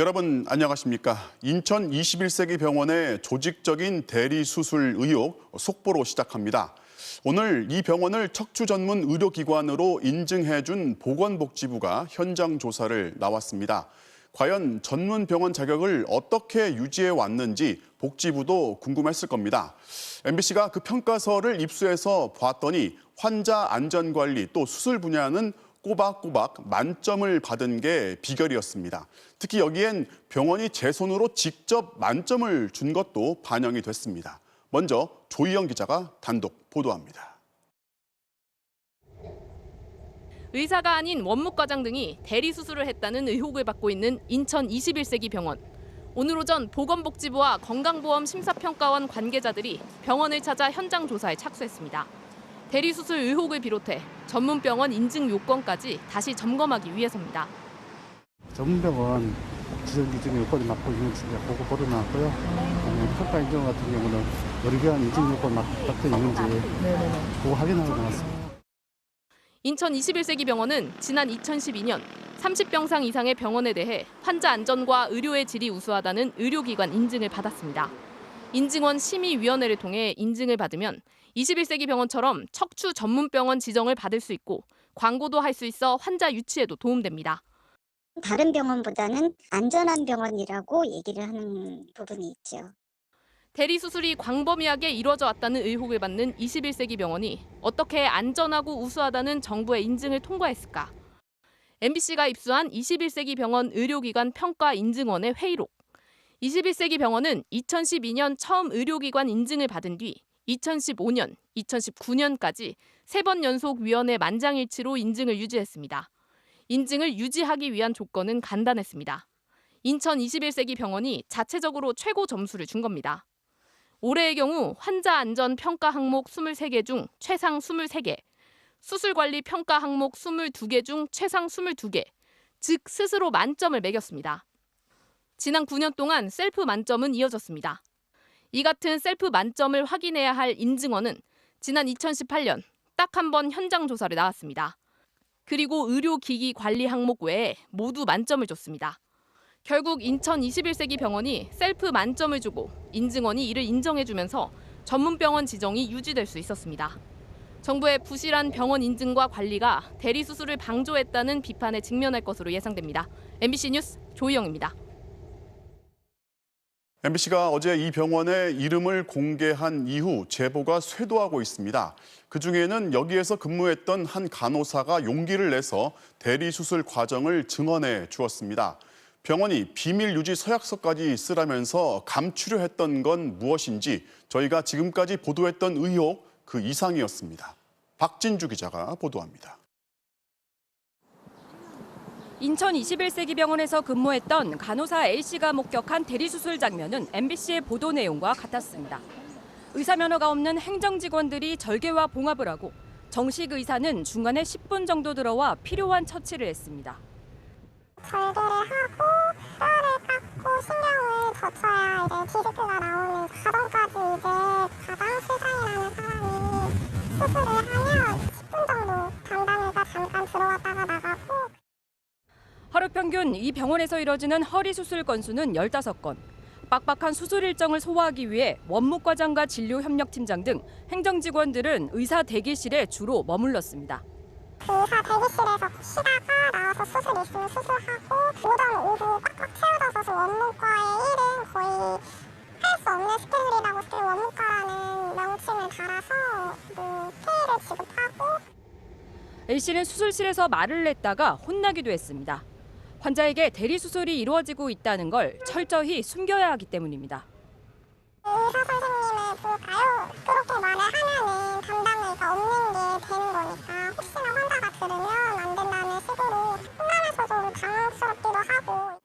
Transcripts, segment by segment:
여러분 안녕하십니까? 인천 21세기 병원의 조직적인 대리 수술 의혹 속보로 시작합니다. 오늘 이 병원을 척추 전문 의료기관으로 인증해준 보건복지부가 현장 조사를 나왔습니다. 과연 전문 병원 자격을 어떻게 유지해 왔는지 복지부도 궁금했을 겁니다. MBC가 그 평가서를 입수해서 봤더니 환자 안전관리 또 수술 분야는 꼬박꼬박 만점을 받은 게 비결이었습니다. 특히 여기엔 병원이 제 손으로 직접 만점을 준 것도 반영이 됐습니다. 먼저 조희영 기자가 단독 보도합니다. 의사가 아닌 원무과장 등이 대리 수술을 했다는 의혹을 받고 있는 인천 21세기 병원. 오늘 오전 보건복지부와 건강보험 심사평가원 관계자들이 병원을 찾아 현장 조사에 착수했습니다. 대리 수술 의혹을 비롯해 전문병원 인증 요건까지 다시 점검하기 위해서입니다. 전문병원 지정 기준 요건이 맞고 있는지 보고 보도 나왔고요. 평가 인증 같은 경우는 의료기관 인증 요건 맞게 있는지 보고 확인하고 나왔습니다. 인천 21세기 병원은 지난 2012년 30병상 이상의 병원에 대해 환자 안전과 의료의 질이 우수하다는 의료기관 인증을 받았습니다. 인증원 심의위원회를 통해 인증을 받으면 21세기 병원처럼 척추 전문병원 지정을 받을 수 있고 광고도 할 수 있어 환자 유치에도 도움됩니다. 다른 병원보다는 안전한 병원이라고 얘기를 하는 부분이 있죠. 대리 수술이 광범위하게 이루어져 왔다는 의혹을 받는 21세기 병원이 어떻게 안전하고 우수하다는 정부의 인증을 통과했을까? MBC가 입수한 21세기 병원 의료기관 평가 인증원의 회의록. 21세기 병원은 2012년 처음 의료기관 인증을 받은 뒤 2015년, 2019년까지 3번 연속 위원회 만장일치로 인증을 유지했습니다. 인증을 유지하기 위한 조건은 간단했습니다. 인천 21세기 병원이 자체적으로 최고 점수를 준 겁니다. 올해의 경우 환자 안전 평가 항목 23개 중 최상 23개, 수술 관리 평가 항목 22개 중 최상 22개, 즉 스스로 만점을 매겼습니다. 지난 9년 동안 셀프 만점은 이어졌습니다. 이 같은 셀프 만점을 확인해야 할 인증원은 지난 2018년 딱 한 번 현장 조사를 나왔습니다. 그리고 의료기기 관리 항목 외에 모두 만점을 줬습니다. 결국 인천 21세기 병원이 셀프 만점을 주고 인증원이 이를 인정해주면서 전문병원 지정이 유지될 수 있었습니다. 정부의 부실한 병원 인증과 관리가 대리 수술을 방조했다는 비판에 직면할 것으로 예상됩니다. MBC 뉴스 조희영입니다. MBC가 어제 이 병원의 이름을 공개한 이후 제보가 쇄도하고 있습니다. 그중에는 여기에서 근무했던 한 간호사가 용기를 내서 대리 수술 과정을 증언해 주었습니다. 병원이 비밀 유지 서약서까지 쓰라면서 감추려 했던 건 무엇인지 저희가 지금까지 보도했던 의혹 그 이상이었습니다. 박진주 기자가 보도합니다. 인천 21세기 병원에서 근무했던 간호사 A씨가 목격한 대리수술 장면은 MBC의 보도 내용과 같았습니다. 의사면허가 없는 행정직원들이 절개와 봉합을 하고 정식 의사는 중간에 10분 정도 들어와 필요한 처치를 했습니다. 절개를 하고 뼈를 깎고 신경을 젖혀야 이제 디스크가 나오는 과정까지 이제 가장 실장이라는 사람이 수술을 하면 10분 정도 담당의가 잠깐 들어왔다가 나가고 하루 평균 이 병원에서 이뤄지는 허리 수술 건수는 15건. 빡빡한 수술 일정을 소화하기 위해 원무과장과 진료협력팀장 등 행정직원들은 의사 대기실에 주로 머물렀습니다. 그 의사 대기실에서 쉬다가 나와서 수술 있으면 수술하고 오전 오후 꽉꽉 채워져서 원무과의 일은 거의 할 수 없는 스케줄이라고 그 원무과라는 명칭을 달아서 페이를 지급하고 A씨는 수술실에서 말을 냈다가 혼나기도 했습니다. 환자에게 대리 수술이 이루어지고 있다는 걸 철저히 숨겨야 하기 때문입니다. 의사 선생님을 부를까요? 그렇게 말을 하면은 담당의가 없는 게 되는 거니까 혹시나 환자가 들으면 안 된다는 식으로 혼나면서 좀 당황스럽기도 하고.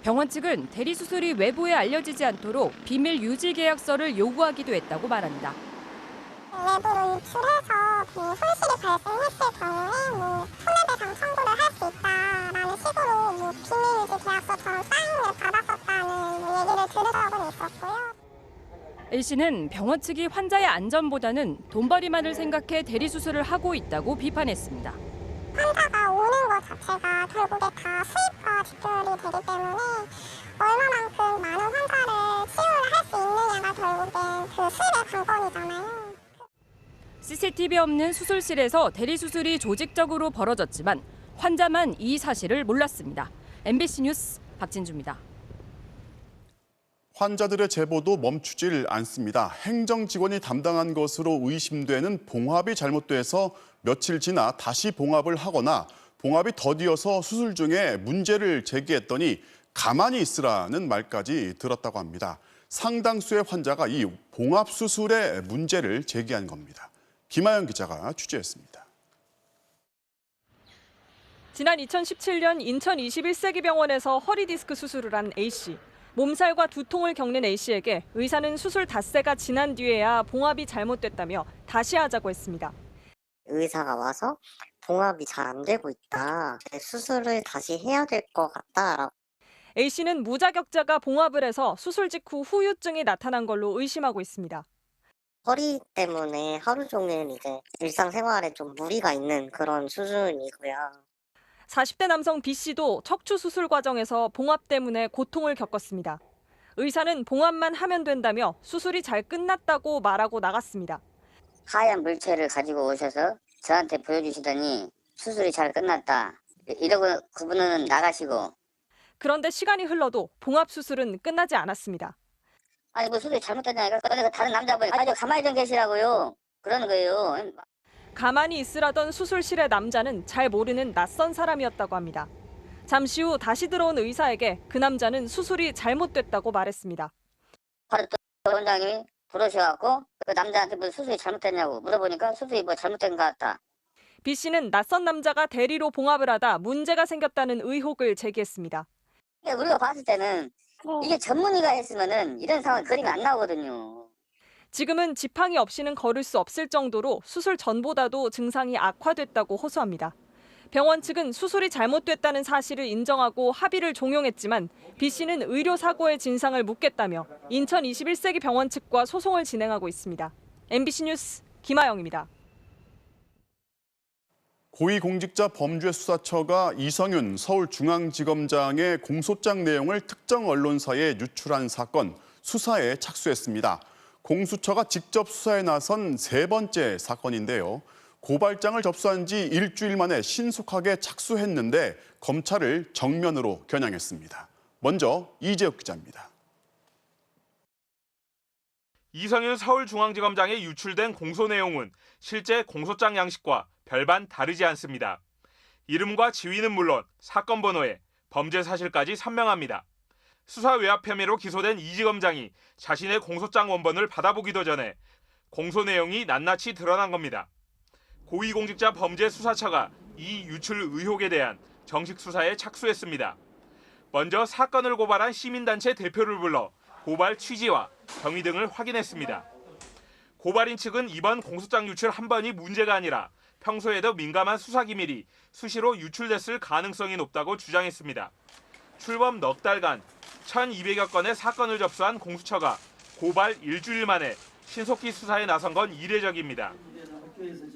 병원 측은 대리 수술이 외부에 알려지지 않도록 비밀 유지 계약서를 요구하기도 했다고 말합니다. 외부로 유출해서 그 손실이 발생했을 경우에 손해배상 청구를 할 수 있다라는 식으로 비밀유지 계약서처럼 사인을 받았었다는 얘기를 들은 적은 있었고요. A씨는 병원 측이 환자의 안전보다는 돈벌이만을 생각해 대리 수술을 하고 있다고 비판했습니다. 환자가 오는 것 자체가 결국에 다 수입과 직결이 되기 때문에 얼마만큼 많은 환자를 치유를 할 수 있느냐가 결국엔 그 수입의 관건이잖아요. CCTV 없는 수술실에서 대리수술이 조직적으로 벌어졌지만 환자만 이 사실을 몰랐습니다. MBC 뉴스 박진주입니다. 환자들의 제보도 멈추질 않습니다. 행정 직원이 담당한 것으로 의심되는 봉합이 잘못돼서 며칠 지나 다시 봉합을 하거나 봉합이 더디어서 수술 중에 문제를 제기했더니 가만히 있으라는 말까지 들었다고 합니다. 상당수의 환자가 이 봉합 수술에 문제를 제기한 겁니다. 김하영 기자가 취재했습니다. 지난 2017년 인천 21세기 병원에서 허리 디스크 수술을 한 A씨. 몸살과 두통을 겪는 A씨에게 의사는 수술 닷새가 지난 뒤에야 봉합이 잘못됐다며 다시 하자고 했습니다. 의사가 와서 봉합이 잘 안 되고 있다. 수술을 다시 해야 될 것 같다라고. A씨는 무자격자가 봉합을 해서 수술 직후 후유증이 나타난 걸로 의심하고 있습니다. 허리 때문에 하루 종일 이제 일상생활에 좀 무리가 있는 그런 수준이고요. 40대 남성 B씨도 척추 수술 과정에서 봉합 때문에 고통을 겪었습니다. 의사는 봉합만 하면 된다며 수술이 잘 끝났다고 말하고 나갔습니다. 하얀 물체를 가지고 오셔서 저한테 보여주시더니 수술이 잘 끝났다. 이러고 그분은 나가시고. 그런데 시간이 흘러도 봉합 수술은 끝나지 않았습니다. 아니 뭐 수술이 잘못됐냐. 그러니까 다른 남자분이 아주 가만히 좀 계시라고요. 그러는 거예요. 가만히 있으라던 수술실의 남자는 잘 모르는 낯선 사람이었다고 합니다. 잠시 후 다시 들어온 의사에게 그 남자는 수술이 잘못됐다고 말했습니다. 바로 또 원장님이 부르셔갖고 그 남자한테 뭐 수술이 잘못됐냐고 물어보니까 수술이 뭐 잘못된 것 같다. B씨는 낯선 남자가 대리로 봉합을 하다 문제가 생겼다는 의혹을 제기했습니다. 우리가 봤을 때는 이게 전문의가 했으면은 이런 상황 그림이 안 나오거든요. 지금은 지팡이 없이는 걸을 수 없을 정도로 수술 전보다도 증상이 악화됐다고 호소합니다. 병원 측은 수술이 잘못됐다는 사실을 인정하고 합의를 종용했지만 B씨는 의료사고의 진상을 묻겠다며 인천 21세기 병원 측과 소송을 진행하고 있습니다. MBC 뉴스 김하영입니다. 고위공직자범죄수사처가 이성윤 서울중앙지검장의 공소장 내용을 특정 언론사에 유출한 사건 수사에 착수했습니다. 공수처가 직접 수사에 나선 세 번째 사건인데요. 고발장을 접수한 지 일주일 만에 신속하게 착수했는데 검찰을 정면으로 겨냥했습니다. 먼저 이재욱 기자입니다. 이성윤 서울중앙지검장에 유출된 공소 내용은 실제 공소장 양식과 별반 다르지 않습니다. 이름과 지위는 물론 사건 번호에 범죄 사실까지 선명합니다. 수사 외압 혐의로 기소된 이 지검장이 자신의 공소장 원본을 받아보기도 전에 공소 내용이 낱낱이 드러난 겁니다. 고위공직자 범죄수사처가 이 유출 의혹에 대한 정식 수사에 착수했습니다. 먼저 사건을 고발한 시민단체 대표를 불러 고발 취지와 경위 등을 확인했습니다. 고발인 측은 이번 공소장 유출 한 번이 문제가 아니라 평소에도 민감한 수사기밀이 수시로 유출됐을 가능성이 높다고 주장했습니다. 출범 넉 달간 1,200여 건의 사건을 접수한 공수처가 고발 일주일 만에 신속히 수사에 나선 건 이례적입니다.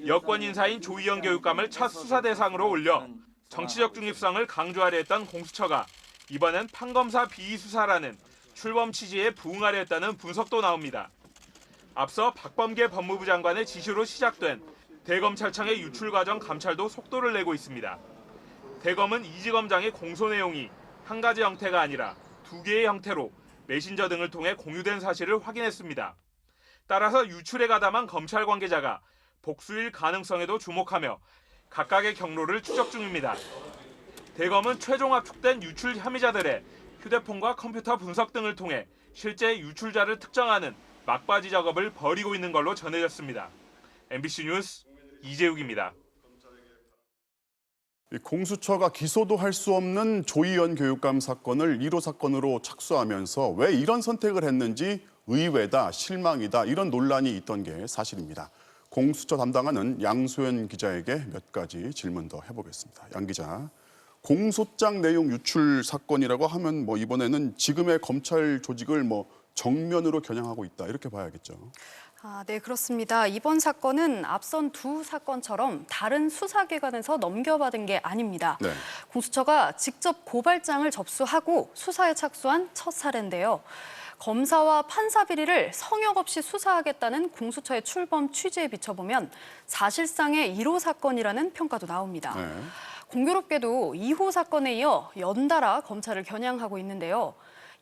여권 인사인 조희연 교육감을 첫 수사 대상으로 올려 정치적 중립성을 강조하려 했던 공수처가 이번엔 판검사 비위 수사라는 출범 취지에 부응하려 했다는 분석도 나옵니다. 앞서 박범계 법무부 장관의 지시로 시작된 대검찰청의 유출 과정 감찰도 속도를 내고 있습니다. 대검은 이 지검장의 공소 내용이 한 가지 형태가 아니라 두 개의 형태로 메신저 등을 통해 공유된 사실을 확인했습니다. 따라서 유출에 가담한 검찰 관계자가 복수일 가능성에도 주목하며 각각의 경로를 추적 중입니다. 대검은 최종 압축된 유출 혐의자들의 휴대폰과 컴퓨터 분석 등을 통해 실제 유출자를 특정하는 막바지 작업을 벌이고 있는 걸로 전해졌습니다. MBC 뉴스 이재욱입니다. 공수처가 기소도 할 수 없는 조희연 교육감 사건을 1호 사건으로 착수하면서 왜 이런 선택을 했는지 의외다, 실망이다 이런 논란이 있던 게 사실입니다. 공수처 담당하는 양소연 기자에게 몇 가지 질문 더 해보겠습니다. 양 기자, 공소장 내용 유출 사건이라고 하면 이번에는 지금의 검찰 조직을 정면으로 겨냥하고 있다 이렇게 봐야겠죠. 네, 그렇습니다. 이번 사건은 앞선 두 사건처럼 다른 수사기관에서 넘겨받은 게 아닙니다. 네. 공수처가 직접 고발장을 접수하고 수사에 착수한 첫 사례인데요. 검사와 판사 비리를 성역 없이 수사하겠다는 공수처의 출범 취지에 비춰보면 사실상의 1호 사건이라는 평가도 나옵니다. 네. 공교롭게도 2호 사건에 이어 연달아 검찰을 겨냥하고 있는데요.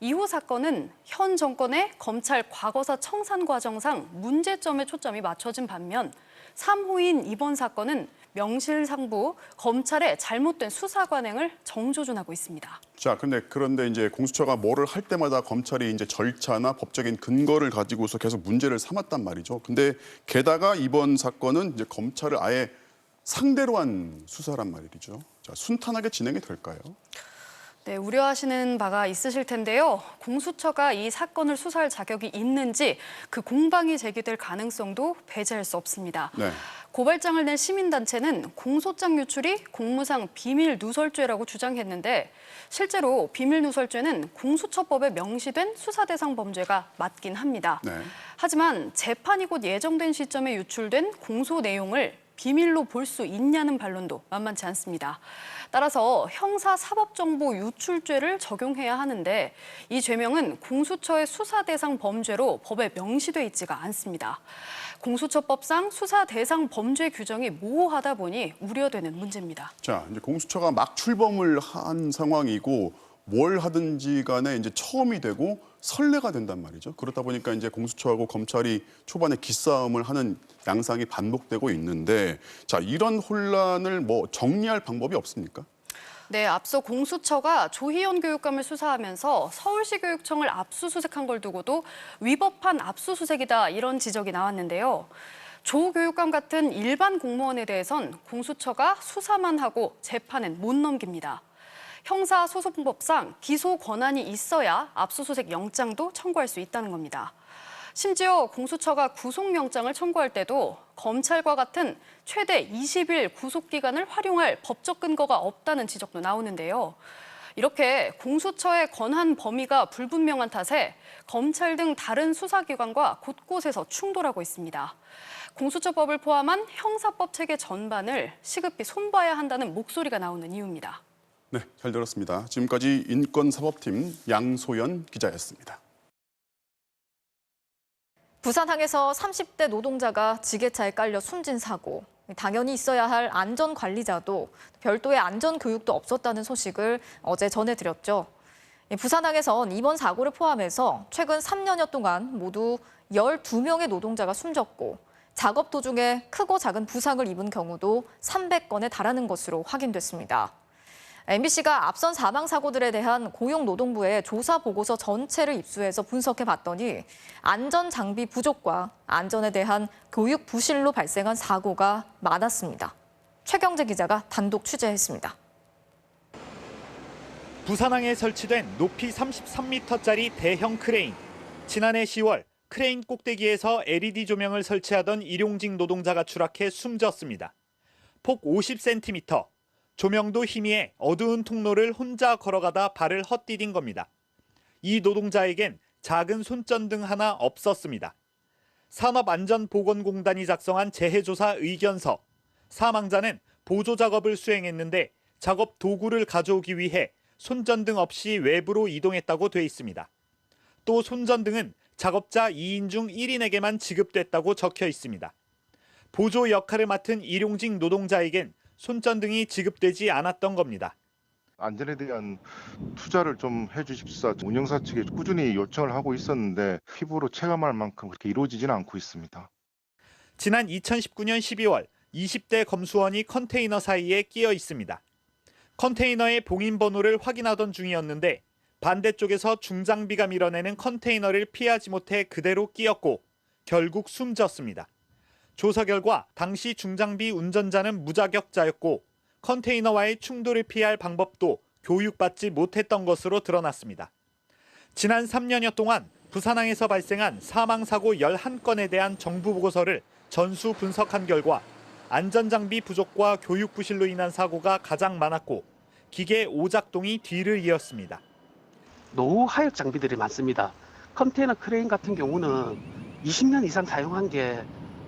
2호 사건은 현 정권의 검찰 과거사 청산 과정상 문제점에 초점이 맞춰진 반면 3호인 이번 사건은 명실상부 검찰의 잘못된 수사 관행을 정조준하고 있습니다. 자, 그런데 이제 공수처가 뭐를 할 때마다 검찰이 이제 절차나 법적인 근거를 가지고서 계속 문제를 삼았단 말이죠. 근데 게다가 이번 사건은 이제 검찰을 아예 상대로 한 수사란 말이죠. 자, 순탄하게 진행이 될까요? 네, 우려하시는 바가 있으실 텐데요. 공수처가 이 사건을 수사할 자격이 있는지 그 공방이 제기될 가능성도 배제할 수 없습니다. 네. 고발장을 낸 시민단체는 공소장 유출이 공무상 비밀 누설죄라고 주장했는데 실제로 비밀 누설죄는 공수처법에 명시된 수사 대상 범죄가 맞긴 합니다. 네. 하지만 재판이 곧 예정된 시점에 유출된 공소 내용을 비밀로 볼 수 있냐는 반론도 만만치 않습니다. 따라서 형사사법정보 유출죄를 적용해야 하는데 이 죄명은 공수처의 수사 대상 범죄로 법에 명시돼 있지가 않습니다. 공수처법상 수사 대상 범죄 규정이 모호하다 보니 우려되는 문제입니다. 자, 이제 공수처가 막 출범을 한 상황이고 뭘 하든지 간에 이제 처음이 되고 선례가 된단 말이죠. 그렇다 보니까 이제 공수처하고 검찰이 초반에 기싸움을 하는 양상이 반복되고 있는데, 자, 이런 혼란을 뭐 정리할 방법이 없습니까? 네, 앞서 공수처가 조희연 교육감을 수사하면서 서울시 교육청을 압수수색한 걸 두고도 위법한 압수수색이다 이런 지적이 나왔는데요. 조 교육감 같은 일반 공무원에 대해선 공수처가 수사만 하고 재판은 못 넘깁니다. 형사소송법상 기소 권한이 있어야 압수수색 영장도 청구할 수 있다는 겁니다. 심지어 공수처가 구속영장을 청구할 때도 검찰과 같은 최대 20일 구속기간을 활용할 법적 근거가 없다는 지적도 나오는데요. 이렇게 공수처의 권한 범위가 불분명한 탓에 검찰 등 다른 수사기관과 곳곳에서 충돌하고 있습니다. 공수처법을 포함한 형사법 체계 전반을 시급히 손봐야 한다는 목소리가 나오는 이유입니다. 네, 잘 들었습니다. 지금까지 인권사법팀 양소연 기자였습니다. 부산항에서 30대 노동자가 지게차에 깔려 숨진 사고. 당연히 있어야 할 안전관리자도 별도의 안전교육도 없었다는 소식을 어제 전해드렸죠. 부산항에선 이번 사고를 포함해서 최근 3년여 동안 모두 12명의 노동자가 숨졌고 작업 도중에 크고 작은 부상을 입은 경우도 300건에 달하는 것으로 확인됐습니다. MBC가 앞선 사망 사고들에 대한 고용노동부의 조사 보고서 전체를 입수해서 분석해 봤더니 안전 장비 부족과 안전에 대한 교육 부실로 발생한 사고가 많았습니다. 최경재 기자가 단독 취재했습니다. 부산항에 설치된 높이 33m짜리 대형 크레인. 지난해 10월 크레인 꼭대기에서 LED 조명을 설치하던 일용직 노동자가 추락해 숨졌습니다. 폭 50cm. 조명도 희미해 어두운 통로를 혼자 걸어가다 발을 헛디딘 겁니다. 이 노동자에겐 작은 손전등 하나 없었습니다. 산업안전보건공단이 작성한 재해조사 의견서. 사망자는 보조 작업을 수행했는데 작업 도구를 가져오기 위해 손전등 없이 외부로 이동했다고 돼 있습니다. 또 손전등은 작업자 2인 중 1인에게만 지급됐다고 적혀 있습니다. 보조 역할을 맡은 일용직 노동자에겐 손전등이 지급되지 않았던 겁니다. 안전에 대한 투자를 좀 해주십사 운영사 측에 꾸준히 요청을 하고 있었는데 피부로 체감할 만큼 그렇게 이루어지지는 않고 있습니다. 지난 2019년 12월 20대 검수원이 컨테이너 사이에 끼어 있습니다. 컨테이너의 봉인 번호를 확인하던 중이었는데 반대쪽에서 중장비가 밀어내는 컨테이너를 피하지 못해 그대로 끼었고 결국 숨졌습니다. 조사 결과 당시 중장비 운전자는 무자격자였고 컨테이너와의 충돌을 피할 방법도 교육받지 못했던 것으로 드러났습니다. 지난 3년여 동안 부산항에서 발생한 사망사고 11건에 대한 정부 보고서를 전수 분석한 결과 안전장비 부족과 교육 부실로 인한 사고가 가장 많았고 기계 오작동이 뒤를 이었습니다. 노후 하역 장비들이 많습니다. 컨테이너 크레인 같은 경우는 20년 이상 사용한 게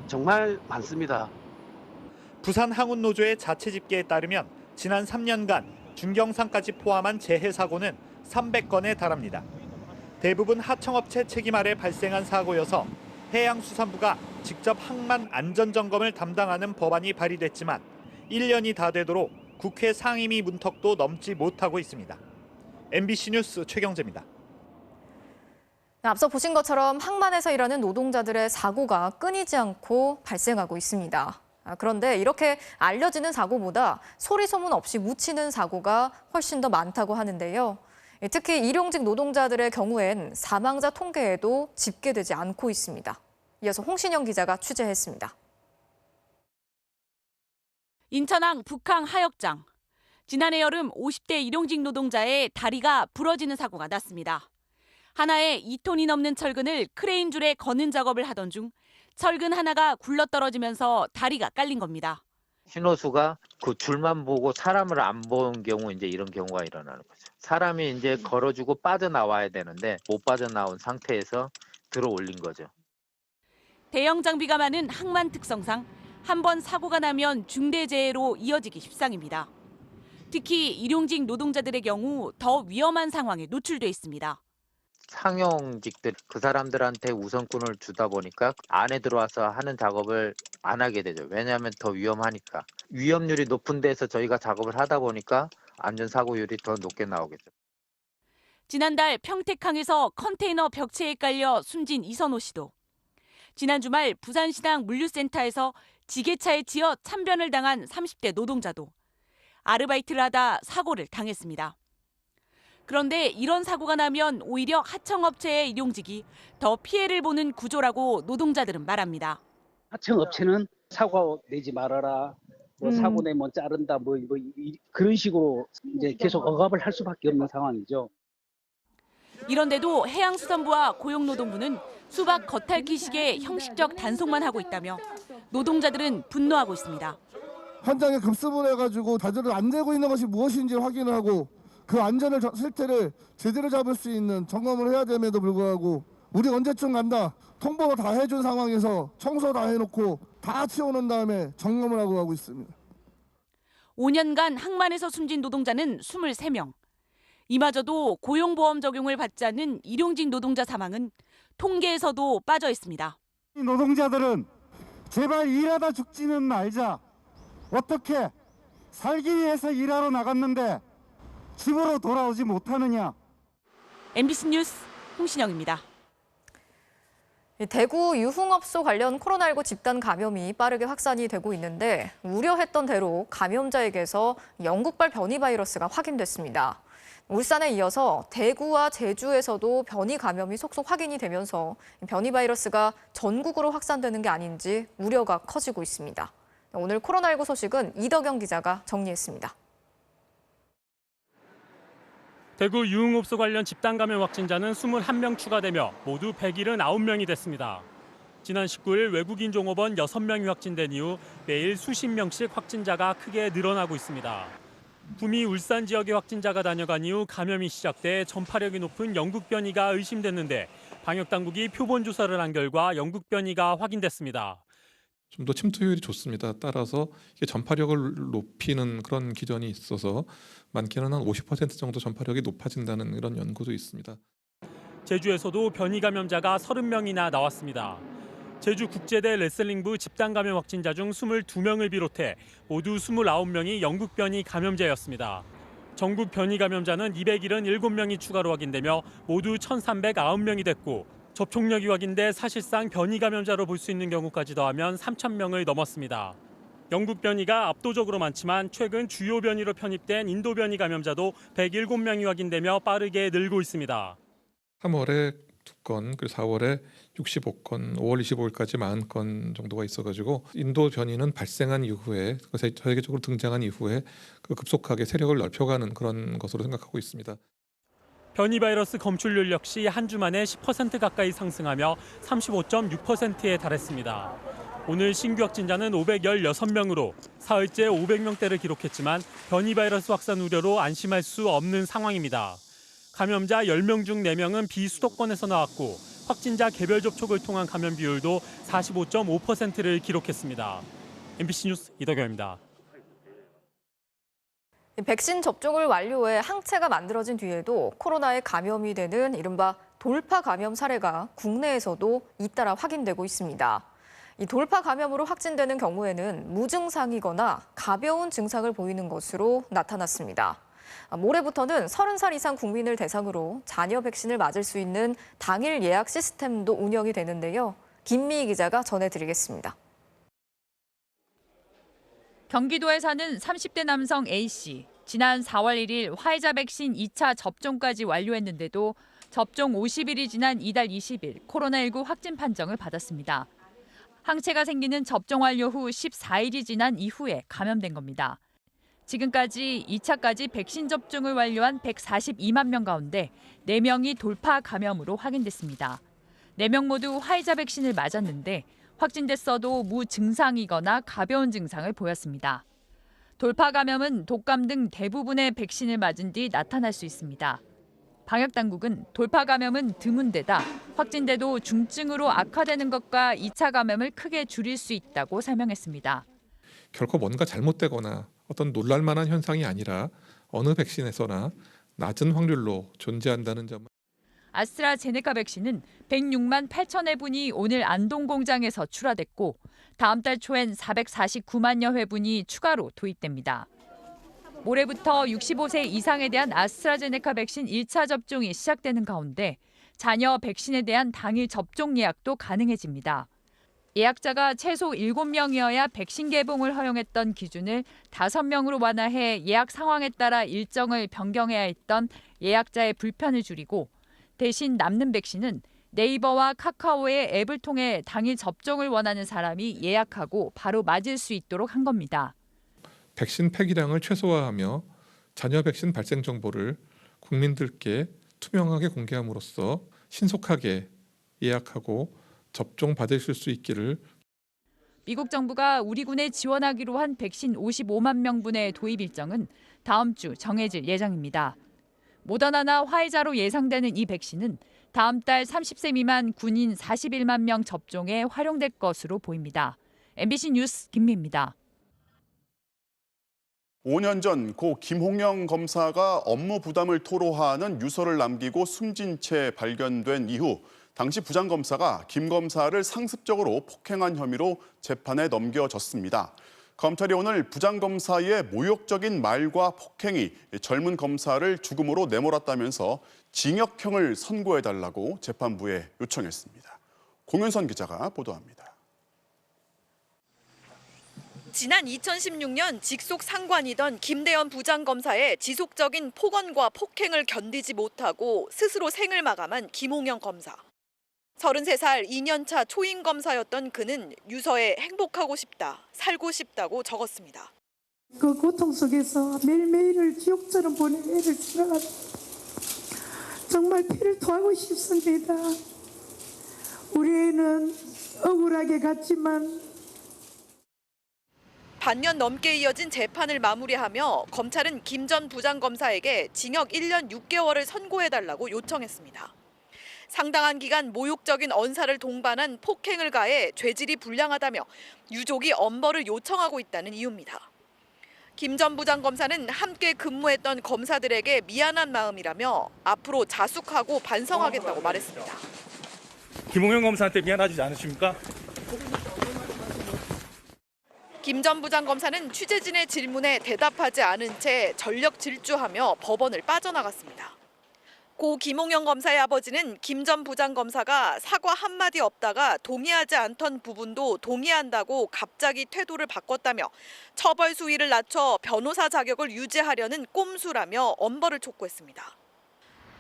정말 많습니다. 부산 항운노조의 자체 집계에 따르면 지난 3년간 중경상까지 포함한 재해 사고는 300건에 달합니다. 대부분 하청업체 책임 아래 발생한 사고여서 해양수산부가 직접 항만 안전점검을 담당하는 법안이 발의됐지만 1년이 다 되도록 국회 상임위 문턱도 넘지 못하고 있습니다. MBC 뉴스 최경재입니다. 앞서 보신 것처럼 항만에서 일하는 노동자들의 사고가 끊이지 않고 발생하고 있습니다. 그런데 이렇게 알려지는 사고보다 소리 소문 없이 묻히는 사고가 훨씬 더 많다고 하는데요. 특히 일용직 노동자들의 경우엔 사망자 통계에도 집계되지 않고 있습니다. 이어서 홍신영 기자가 취재했습니다. 인천항 북항 하역장. 지난해 여름 50대 일용직 노동자의 다리가 부러지는 사고가 났습니다. 하나에 2톤이 넘는 철근을 크레인 줄에 거는 작업을 하던 중 철근 하나가 굴러떨어지면서 다리가 깔린 겁니다. 신호수가 그 줄만 보고 사람을 안 본 경우 이제 이런 경우가 일어나는 거죠. 사람이 이제 걸어주고 빠져나와야 되는데 못 빠져나온 상태에서 들어 올린 거죠. 대형 장비가 많은 항만 특성상 한 번 사고가 나면 중대재해로 이어지기 십상입니다. 특히 일용직 노동자들의 경우 더 위험한 상황에 노출돼 있습니다. 상용직들 그 사람들한테 우선권을 주다 보니까 안에 들어와서 하는 작업을 안 하게 되죠. 왜냐하면 더 위험하니까. 위험률이 높은 데서 저희가 작업을 하다 보니까 안전사고율이 더 높게 나오겠죠. 지난달 평택항에서 컨테이너 벽체에 깔려 숨진 이선호 씨도 지난 주말 부산시당 물류센터에서 지게차에 치여 참변을 당한 30대 노동자도 아르바이트를 하다 사고를 당했습니다. 그런데 이런 사고가 나면 오히려 하청업체의 일용직이 더 피해를 보는 구조라고 노동자들은 말합니다. 하청업체는 사고 내지 말아라, 사고 내면 자른다, 그런 식으로 이제 계속 억압을 할 수밖에 없는 상황이죠. 이런데도 해양수산부와 고용노동부는 수박 겉핥기식의 형식적 단속만 하고 있다며 노동자들은 분노하고 있습니다. 현장에 급습을 해가지고 제대로 안 되고 있는 것이 무엇인지 확인하고 그 안전을 실태를 제대로 잡을 수 있는 점검을 해야 됨에도 불구하고 우리 언제쯤 간다 통보도 다 해준 상황에서 청소 다 해놓고 다 치워놓은 다음에 점검을 하고 있습니다. 5년간 항만에서 숨진 노동자는 23명. 이마저도 고용보험 적용을 받지 않는 일용직 노동자 사망은 통계에서도 빠져 있습니다. 이 노동자들은 제발 일하다 죽지는 말자. 어떻게 살기 위해서 일하러 나갔는데 집으로 돌아오지 못하느냐. MBC 뉴스 홍신영입니다. 대구 유흥업소 관련 코로나19 집단 감염이 빠르게 확산이 되고 있는데 우려했던 대로 감염자에게서 영국발 변이 바이러스가 확인됐습니다. 울산에 이어서 대구와 제주에서도 변이 감염이 속속 확인이 되면서 변이 바이러스가 전국으로 확산되는 게 아닌지 우려가 커지고 있습니다. 오늘 코로나19 소식은 이덕영 기자가 정리했습니다. 대구 유흥업소 관련 집단 감염 확진자는 21명 추가되며 모두 179명이 됐습니다. 지난 19일 외국인 종업원 6명이 확진된 이후 매일 수십 명씩 확진자가 크게 늘어나고 있습니다. 구미 울산 지역의 확진자가 다녀간 이후 감염이 시작돼 전파력이 높은 영국 변이가 의심됐는데 방역당국이 표본 조사를 한 결과 영국 변이가 확인됐습니다. 좀 더 침투율이 좋습니다. 따라서 이게 전파력을 높이는 그런 기전이 있어서 많게는 한 50% 정도 전파력이 높아진다는 이런 연구도 있습니다. 제주에서도 변이 감염자가 30명이나 나왔습니다. 제주국제대 레슬링부 집단 감염 확진자 중 22명을 비롯해 모두 29명이 영국 변이 감염자였습니다. 전국 변이 감염자는 277명이 추가로 확인되며 모두 1,309명이 됐고 접촉력이 확인돼 사실상 변이 감염자로 볼 수 있는 경우까지 더하면 3,000명을 넘었습니다. 영국 변이가 압도적으로 많지만 최근 주요 변이로 편입된 인도 변이 감염자도 107명이 확인되며 빠르게 늘고 있습니다. 3월에 2건, 그리고 4월에 65건, 5월 25일까지 40건 정도가 있어가지고 인도 변이는 발생한 이후에 세계적으로 등장한 이후에 급속하게 세력을 넓혀가는 그런 것으로 생각하고 있습니다. 변이 바이러스 검출률 역시 한 주 만에 10% 가까이 상승하며 35.6%에 달했습니다. 오늘 신규 확진자는 516명으로 사흘째 500명대를 기록했지만 변이 바이러스 확산 우려로 안심할 수 없는 상황입니다. 감염자 10명 중 4명은 비수도권에서 나왔고 확진자 개별 접촉을 통한 감염 비율도 45.5%를 기록했습니다. MBC 뉴스 이덕영입니다. 백신 접종을 완료해 항체가 만들어진 뒤에도 코로나에 감염이 되는 이른바 돌파 감염 사례가 국내에서도 잇따라 확인되고 있습니다. 이 돌파 감염으로 확진되는 경우에는 무증상이거나 가벼운 증상을 보이는 것으로 나타났습니다. 모레부터는 30살 이상 국민을 대상으로 자녀 백신을 맞을 수 있는 당일 예약 시스템도 운영이 되는데요. 김미희 기자가 전해드리겠습니다. 경기도에 사는 30대 남성 A씨. 지난 4월 1일 화이자 백신 2차 접종까지 완료했는데도 접종 50일이 지난 이달 20일 코로나19 확진 판정을 받았습니다. 항체가 생기는 접종 완료 후 14일이 지난 이후에 감염된 겁니다. 지금까지 2차까지 백신 접종을 완료한 142만 명 가운데 4명이 돌파 감염으로 확인됐습니다. 4명 모두 화이자 백신을 맞았는데 확진됐어도 무증상이거나 가벼운 증상을 보였습니다. 돌파 감염은 독감 등 대부분의 백신을 맞은 뒤 나타날 수 있습니다. 방역당국은 돌파 감염은 드문데다 확진돼도 중증으로 악화되는 것과 2차 감염을 크게 줄일 수 있다고 설명했습니다. 결코 뭔가 잘못되거나 어떤 놀랄만한 현상이 아니라 어느 백신에서나 낮은 확률로 존재한다는 점을 아스트라제네카 백신은 106만 8천여 회분이 오늘 안동 공장에서 출하됐고 다음 달 초엔 449만여 회분이 추가로 도입됩니다. 모레부터 65세 이상에 대한 아스트라제네카 백신 1차 접종이 시작되는 가운데 자녀 백신에 대한 당일 접종 예약도 가능해집니다. 예약자가 최소 7명이어야 백신 개봉을 허용했던 기준을 5명으로 완화해 예약 상황에 따라 일정을 변경해야 했던 예약자의 불편을 줄이고 대신 남는 백신은 네이버와 카카오의 앱을 통해 당일 접종을 원하는 사람이 예약하고 바로 맞을 수 있도록 한 겁니다. 백신 폐기량을 최소화하며 자녀 백신 발생 정보를 국민들께 투명하게 공개함으로써 신속하게 예약하고 접종 받으실 수 있기를. 미국 정부가 우리 군에 지원하기로 한 백신 55만 명분의 도입 일정은 다음 주 정해질 예정입니다. 모더나나 화이자로 예상되는 이 백신은 다음 달 30세 미만 군인 41만 명 접종에 활용될 것으로 보입니다. MBC 뉴스 김미입니다. 5년 전 고 김홍영 검사가 업무 부담을 토로하는 유서를 남기고 숨진 채 발견된 이후 당시 부장검사가 김 검사를 상습적으로 폭행한 혐의로 재판에 넘겨졌습니다. 검찰이 오늘 부장검사의 모욕적인 말과 폭행이 젊은 검사를 죽음으로 내몰았다면서 징역형을 선고해달라고 재판부에 요청했습니다. 공윤선 기자가 보도합니다. 지난 2016년 직속 상관이던 김대현 부장검사의 지속적인 폭언과 폭행을 견디지 못하고 스스로 생을 마감한 김홍영 검사. 33살 2년차 초임 검사였던 그는 유서에 행복하고 싶다, 살고 싶다고 적었습니다. 그 고통 속에서 매일매일을 지옥처럼 보낸 애를 생각하면 정말 피를 토하고 싶습니다. 우리 애는 억울하게 갔지만 반년 넘게 이어진 재판을 마무리하며 검찰은 김 전 부장검사에게 징역 1년 6개월을 선고해달라고 요청했습니다. 상당한 기간 모욕적인 언사를 동반한 폭행을 가해 죄질이 불량하다며 유족이 엄벌을 요청하고 있다는 이유입니다. 김 전 부장검사는 함께 근무했던 검사들에게 미안한 마음이라며 앞으로 자숙하고 반성하겠다고 말했습니다. 김홍영 검사한테 미안하지 않으십니까? 김 전 부장검사는 취재진의 질문에 대답하지 않은 채 전력 질주하며 법원을 빠져나갔습니다. 고 김홍영 검사의 아버지는 김 전 부장검사가 사과 한마디 없다가 동의하지 않던 부분도 동의한다고 갑자기 태도를 바꿨다며 처벌 수위를 낮춰 변호사 자격을 유지하려는 꼼수라며 엄벌을 촉구했습니다.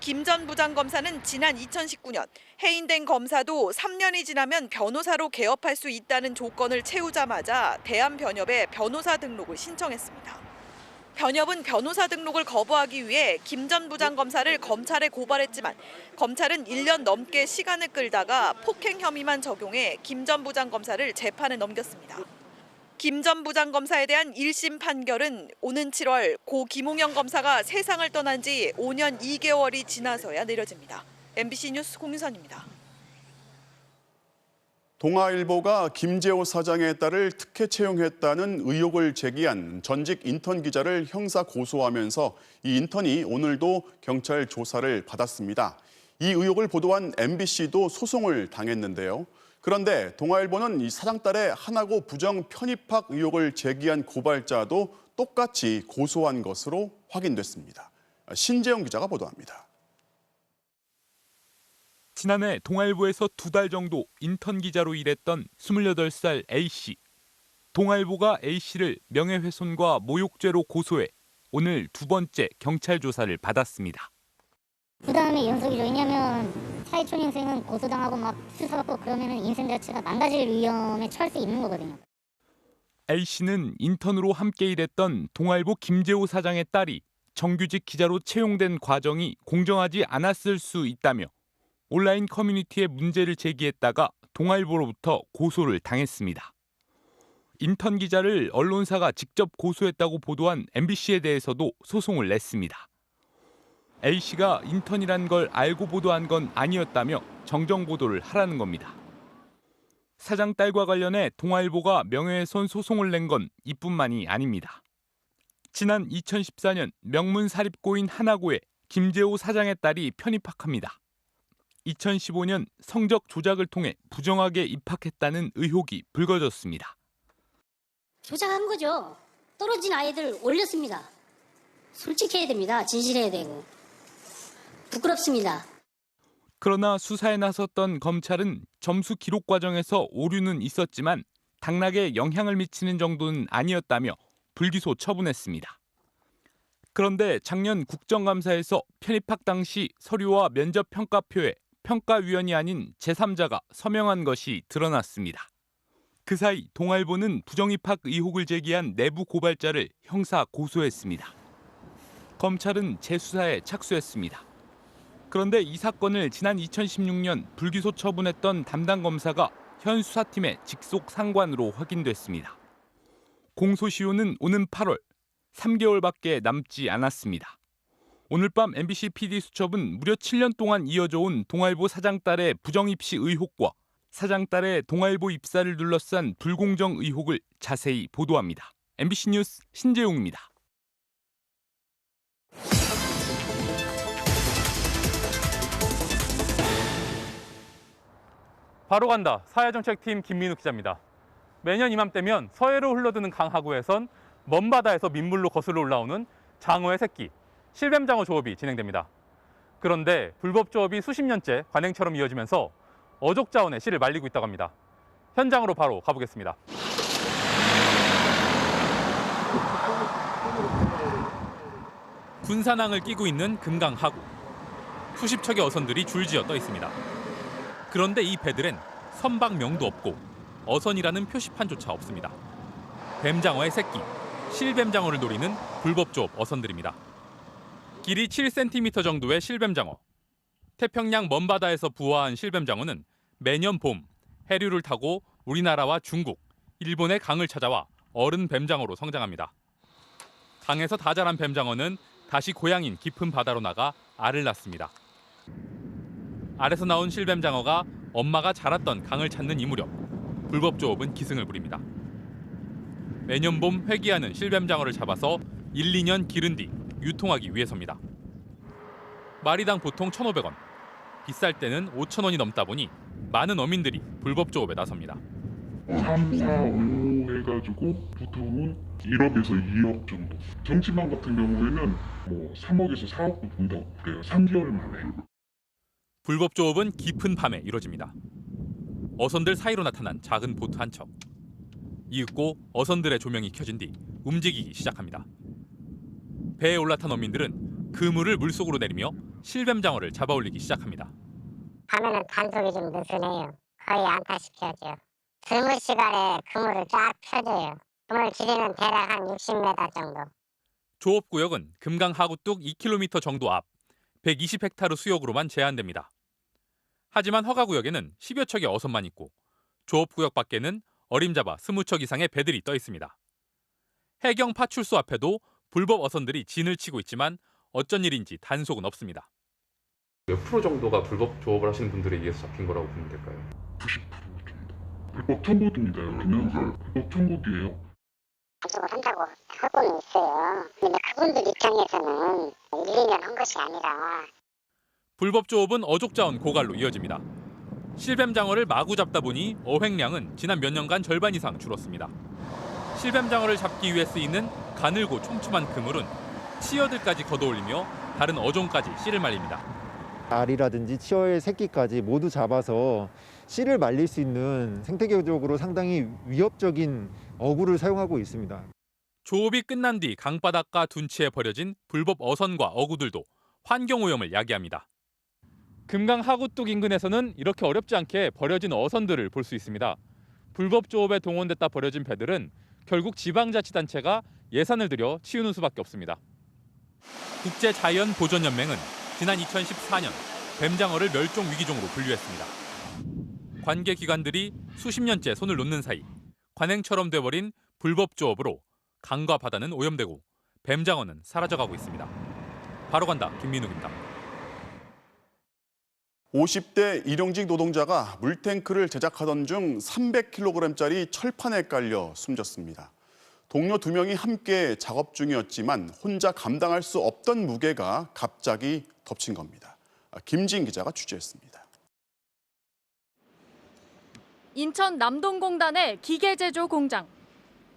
김 전 부장검사는 지난 2019년 해임된 검사도 3년이 지나면 변호사로 개업할 수 있다는 조건을 채우자마자 대한변협에 변호사 등록을 신청했습니다. 변협은 변호사 등록을 거부하기 위해 김 전 부장검사를 검찰에 고발했지만 검찰은 1년 넘게 시간을 끌다가 폭행 혐의만 적용해 김 전 부장검사를 재판에 넘겼습니다. 김 전 부장검사에 대한 1심 판결은 오는 7월 고 김홍영 검사가 세상을 떠난 지 5년 2개월이 지나서야 내려집니다. MBC 뉴스 공유선입니다. 동아일보가 김재호 사장의 딸을 특혜 채용했다는 의혹을 제기한 전직 인턴 기자를 형사 고소하면서 이 인턴이 오늘도 경찰 조사를 받았습니다. 이 의혹을 보도한 MBC도 소송을 당했는데요. 그런데 동아일보는 이 사장 딸의 하나고 부정 편입학 의혹을 제기한 고발자도 똑같이 고소한 것으로 확인됐습니다. 신재영 기자가 보도합니다. 지난해 동아일보에서 2달 정도 인턴 기자로 일했던 28살 A씨. 동아일보가 A씨를 명예훼손과 모욕죄로 고소해 오늘 2번째 경찰 조사를 받았습니다. 그 다음에 연속이죠. 왜냐하면 사회초년생은 고소당하고 막 수사받고 그러면 인생 자체가 망가질 위험에 처할 수 있는 거거든요. A씨는 인턴으로 함께 일했던 동아일보 김재호 사장의 딸이 정규직 기자로 채용된 과정이 공정하지 않았을 수 있다며 온라인 커뮤니티에 문제를 제기했다가 동아일보로부터 고소를 당했습니다. 인턴 기자를 언론사가 직접 고소했다고 보도한 MBC에 대해서도 소송을 냈습니다. A씨가 인턴이란 걸 알고 보도한 건 아니었다며 정정 보도를 하라는 겁니다. 사장 딸과 관련해 동아일보가 명예훼손 소송을 낸 건 이뿐만이 아닙니다. 지난 2014년 명문 사립고인 하나고에 김재호 사장의 딸이 편입학합니다. 2015년 성적 조작을 통해 부정하게 입학했다는 의혹이 불거졌습니다. 조작한 거죠. 떨어진 아이들 올렸습니다. 솔직해야 됩니다. 진실해야 되고. 부끄럽습니다. 그러나 수사에 나섰던 검찰은 점수 기록 과정에서 오류는 있었지만 당락에 영향을 미치는 정도는 아니었다며 불기소 처분했습니다. 그런데 작년 국정감사에서 편입학 당시 서류와 면접 평가표에 평가위원이 아닌 제3자가 서명한 것이 드러났습니다. 그 사이 동아일보는 부정입학 의혹을 제기한 내부 고발자를 형사 고소했습니다. 검찰은 재수사에 착수했습니다. 그런데 이 사건을 지난 2016년 불기소 처분했던 담당 검사가 현 수사팀의 직속 상관으로 확인됐습니다. 공소시효는 오는 8월, 3개월밖에 남지 않았습니다. 오늘 밤 MBC PD수첩은 무려 7년 동안 이어져 온 동아일보 사장 딸의 부정입시 의혹과 사장 딸의 동아일보 입사를 둘러싼 불공정 의혹을 자세히 보도합니다. MBC 뉴스 신재용입니다. 바로 간다. 사회정책팀 김민욱 기자입니다. 매년 이맘때면 서해로 흘러드는 강하구에선 먼 바다에서 민물로 거슬러 올라오는 장어의 새끼, 실뱀장어 조업이 진행됩니다. 그런데 불법 조업이 수십 년째 관행처럼 이어지면서 어족 자원의 씨를 말리고 있다고 합니다. 현장으로 바로 가보겠습니다. 군산항을 끼고 있는 금강하구. 수십 척의 어선들이 줄지어 떠 있습니다. 그런데 이 배들엔 선박명도 없고 어선이라는 표시판조차 없습니다. 뱀장어의 새끼, 실뱀장어를 노리는 불법 조업 어선들입니다. 길이 7cm 정도의 실뱀장어. 태평양 먼바다에서 부화한 실뱀장어는 매년 봄 해류를 타고 우리나라와 중국, 일본의 강을 찾아와 어른 뱀장어로 성장합니다. 강에서 다 자란 뱀장어는 다시 고향인 깊은 바다로 나가 알을 낳습니다. 알에서 나온 실뱀장어가 엄마가 자랐던 강을 찾는 이 무렵 불법 조업은 기승을 부립니다. 매년 봄 회귀하는 실뱀장어를 잡아서 1, 2년 기른 뒤 유통하기 위해서입니다. 마리당 보통 1,500원, 비쌀 때는 5,000원이 넘다 보니 많은 어민들이 불법 조업에 나섭니다. 3, 4, 5 해가지고 보통은 1억에서 2억 정도. 정치망 같은 경우에는 3억에서 4억도 본다고 그래요. 3개월 만에. 불법 조업은 깊은 밤에 이뤄집니다. 어선들 사이로 나타난 작은 보트 한 척. 이윽고 어선들의 조명이 켜진 뒤 움직이기 시작합니다. 배에 올라탄 어민들은 그물을 물속으로 내리며 실뱀장어를 잡아올리기 시작합니다. 밤에는 단속이 좀 느슨해요. 거의 안타시켜죠. 드물 시간에 그물을 쫙 펴줘요. 그물 길이는 대략 한 60m 정도. 조업구역은 금강 하구뚝 2km 정도 앞 120헥타르 수역으로만 제한됩니다. 하지만 허가구역에는 10여 척의 어선만 있고 조업구역 밖에는 어림잡아 20척 이상의 배들이 떠 있습니다. 해경 파출소 앞에도 불법 어선들이 진을 치고 있지만 어쩐 일인지 단속은 없습니다. 몇 프로 정도가 불법 조업을 하시는 분들에 의해서 잡힌 거라고 보면 될까요? 90% 정도. 불법 청구입니다. 여기는 불법 청구이에요. 단속을 한다고 하고는 있어요. 근데 그분들 입장에서는 1, 2년 한 것이 아니라 불법 조업은 어족자원 고갈로 이어집니다. 실뱀장어를 마구 잡다 보니 어획량은 지난 몇 년간 절반 이상 줄었습니다. 실뱀장어를 잡기 위해 쓰이는 가늘고 촘촘한 그물은 치어들까지 걷어올리며 다른 어종까지 씨를 말립니다. 알이라든지 치어의 새끼까지 모두 잡아서 씨를 말릴 수 있는 생태계적으로 상당히 위협적인 어구를 사용하고 있습니다. 조업이 끝난 뒤 강바닥과 둔치에 버려진 불법 어선과 어구들도 환경오염을 야기합니다. 금강 하구뚝 인근에서는 이렇게 어렵지 않게 버려진 어선들을 볼 수 있습니다. 불법 조업에 동원됐다 버려진 배들은 결국 지방자치단체가 예산을 들여 치우는 수밖에 없습니다. 국제자연보전연맹은 지난 2014년 뱀장어를 멸종 위기종으로 분류했습니다. 관계 기관들이 수십 년째 손을 놓는 사이 관행처럼 돼버린 불법 조업으로 강과 바다는 오염되고 뱀장어는 사라져가고 있습니다. 바로 간다 김민욱입니다. 50대 일용직 노동자가 물탱크를 제작하던 중 300kg짜리 철판에 깔려 숨졌습니다. 동료 2명이 함께 작업 중이었지만 혼자 감당할 수 없던 무게가 갑자기 덮친 겁니다. 김지인 기자가 취재했습니다. 인천 남동공단의 기계제조 공장.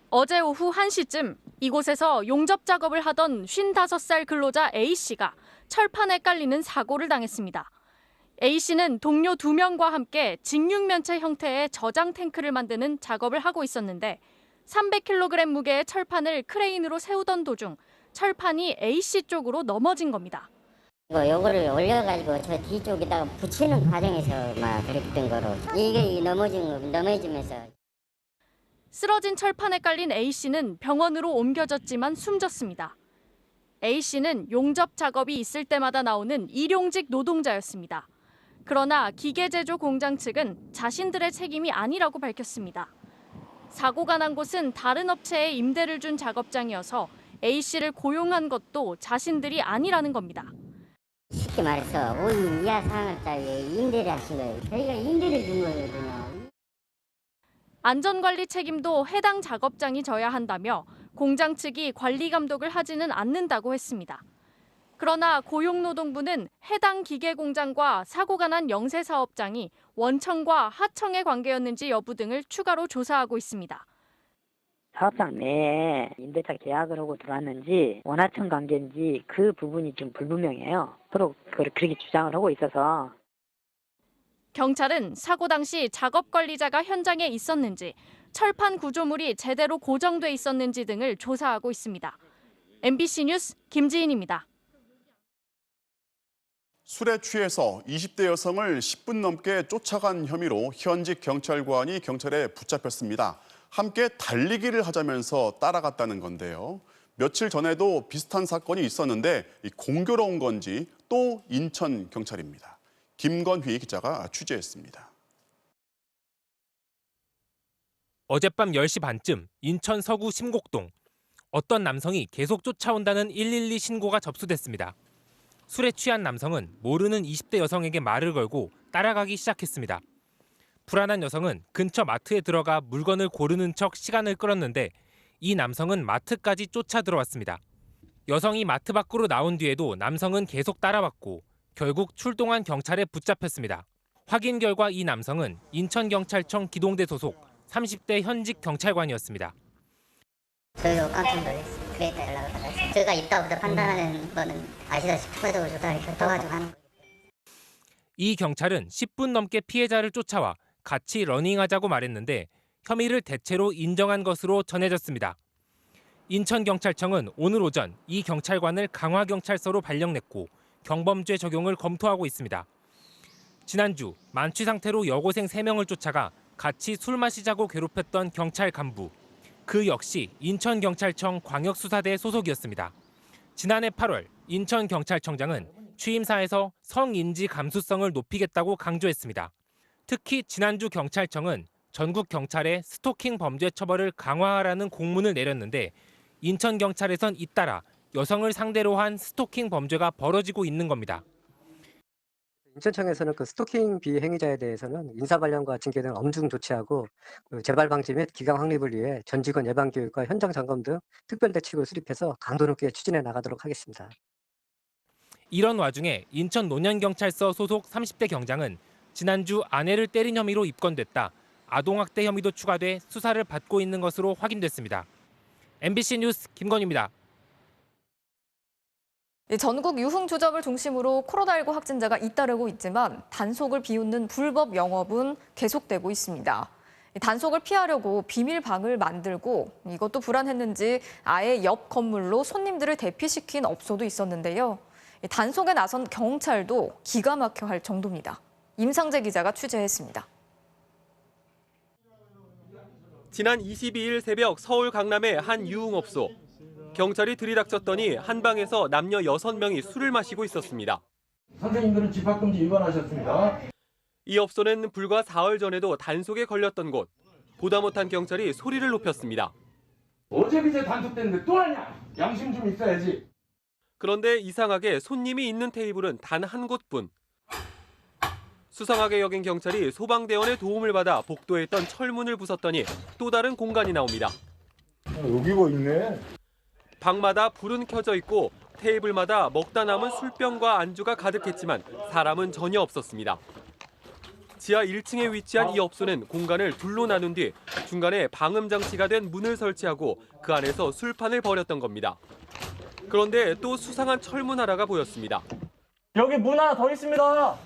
어제 오후 1시쯤 이곳에서 용접 작업을 하던 55살 근로자 A씨가 철판에 깔리는 사고를 당했습니다. A씨는 동료 2명과 함께 직육면체 형태의 저장 탱크를 만드는 작업을 하고 있었는데 300kg 무게의 철판을 크레인으로 세우던 도중 철판이 A씨 쪽으로 넘어진 겁니다. 요거를 올려가지고 저 뒤쪽에다가 붙이는 과정에서 막 그랬던 거로 이게 넘어지면서 쓰러진 철판에 깔린 A씨는 병원으로 옮겨졌지만 숨졌습니다. A씨는 용접 작업이 있을 때마다 나오는 일용직 노동자였습니다. 그러나 기계제조 공장 측은 자신들의 책임이 아니라고 밝혔습니다. 사고가 난 곳은 다른 업체에 임대를 준 작업장이어서 A씨를 고용한 것도 자신들이 아니라는 겁니다. 쉽게 말해서 5인 이하 상업자에 임대를 하신 거예요. 저희가 임대를 준 거거든요. 안전관리 책임도 해당 작업장이 져야 한다며 공장 측이 관리 감독을 하지는 않는다고 했습니다. 그러나 고용노동부는 해당 기계공장과 사고가 난 영세사업장이 원청과 하청의 관계였는지 여부 등을 추가로 조사하고 있습니다. 사업장 내에 임대차 계약을 하고 들어왔는지 원하청 관계인지 그 부분이 좀 불분명해요. 서로 그렇게 주장을 하고 있어서. 경찰은 사고 당시 작업 관리자가 현장에 있었는지, 철판 구조물이 제대로 고정돼 있었는지 등을 조사하고 있습니다. MBC 뉴스 김지인입니다. 술에 취해서 20대 여성을 10분 넘게 쫓아간 혐의로 현직 경찰관이 경찰에 붙잡혔습니다. 함께 달리기를 하자면서 따라갔다는 건데요. 며칠 전에도 비슷한 사건이 있었는데 공교로운 건지 또 인천 경찰입니다. 김건휘 기자가 취재했습니다. 어젯밤 10시 반쯤 인천 서구 심곡동. 어떤 남성이 계속 쫓아온다는 112 신고가 접수됐습니다. 술에 취한 남성은 모르는 20대 여성에게 말을 걸고 따라가기 시작했습니다. 불안한 여성은 근처 마트에 들어가 물건을 고르는 척 시간을 끌었는데 이 남성은 마트까지 쫓아 들어왔습니다. 여성이 마트 밖으로 나온 뒤에도 남성은 계속 따라왔고 결국 출동한 경찰에 붙잡혔습니다. 확인 결과 이 남성은 인천경찰청 기동대 소속 30대 현직 경찰관이었습니다. 저희도 깜짝 놀랐어요. 그랬다 연락을 받았어요. 저희가 있다부터 판단하는 거는 아시다시피 추가적으로 조사를 겹쳐가지고 하는 거예요. 이 경찰은 10분 넘게 피해자를 쫓아와 같이 러닝하자고 말했는데 혐의를 대체로 인정한 것으로 전해졌습니다. 인천경찰청은 오늘 오전 이 경찰관을 강화경찰서로 발령냈고 경범죄 적용을 검토하고 있습니다. 지난주 만취 상태로 여고생 3명을 쫓아가 같이 술 마시자고 괴롭혔던 경찰 간부. 그 역시 인천경찰청 광역수사대 소속이었습니다. 지난해 8월 인천경찰청장은 취임사에서 성인지 감수성을 높이겠다고 강조했습니다. 특히 지난주 경찰청은 전국 경찰에 스토킹 범죄 처벌을 강화하라는 공문을 내렸는데 인천경찰에선 잇따라 여성을 상대로 한 스토킹 범죄가 벌어지고 있는 겁니다. 인천청에서는 그 스토킹 비행위자에 대해서는 인사 관련과 징계 등 엄중 조치하고 재발 방지 및 기강 확립을 위해 전 직원 예방 교육과 현장 점검 등 특별 대책을 수립해서 강도 높게 추진해 나가도록 하겠습니다. 이런 와중에 인천 논현경찰서 소속 30대 경장은 지난주 아내를 때린 혐의로 입건됐다. 아동학대 혐의도 추가돼 수사를 받고 있는 것으로 확인됐습니다. MBC 뉴스 김건희입니다. 전국 유흥주점을 중심으로 코로나19 확진자가 잇따르고 있지만 단속을 비웃는 불법 영업은 계속되고 있습니다. 단속을 피하려고 비밀방을 만들고 이것도 불안했는지 아예 옆 건물로 손님들을 대피시킨 업소도 있었는데요. 단속에 나선 경찰도 기가 막혀 할 정도입니다. 임상재 기자가 취재했습니다. 지난 22일 새벽 서울 강남의 한 유흥업소. 경찰이 들이닥쳤더니 한 방에서 남녀 6명이 술을 마시고 있었습니다. 선생님들은 집합금지 위반하셨습니다. 이 업소는 불과 4월 전에도 단속에 걸렸던 곳. 보다 못한 경찰이 소리를 높였습니다. 어제 그제 단속됐는데 또 하냐? 양심 좀 있어야지. 그런데 이상하게 손님이 있는 테이블은 단 한 곳뿐. 수상하게 여긴 경찰이 소방대원의 도움을 받아 복도에 있던 철문을 부쉈더니 또 다른 공간이 나옵니다. 여기가 있네. 방마다 불은 켜져 있고 테이블마다 먹다 남은 술병과 안주가 가득했지만 사람은 전혀 없었습니다. 지하 1층에 위치한 이 업소는 공간을 둘로 나눈 뒤 중간에 방음 장치가 된 문을 설치하고 그 안에서 술판을 벌였던 겁니다. 그런데 또 수상한 철문 하나가 보였습니다. 여기 문 하나 더 있습니다.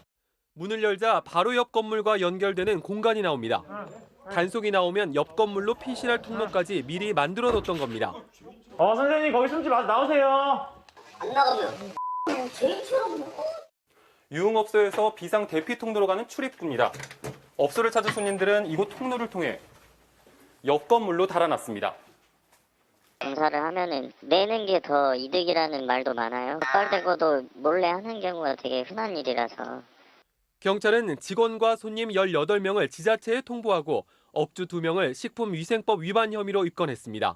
문을 열자 바로 옆 건물과 연결되는 공간이 나옵니다. 단속이 나오면 옆 건물로 피신할 통로까지 미리 만들어뒀던 겁니다. 선생님 거기 숨지 마세요. 나오세요. 안 나가면 제일처럼 유흥업소에서 비상 대피 통로로 가는 출입구입니다. 업소를 찾은 손님들은 이곳 통로를 통해 옆 건물로 달아났습니다. 검사를 하면은 내는 게 더 이득이라는 말도 많아요. 적발되고도 몰래 하는 경우가 되게 흔한 일이라서. 경찰은 직원과 손님 18명을 지자체에 통보하고 업주 2명을 식품위생법 위반 혐의로 입건했습니다.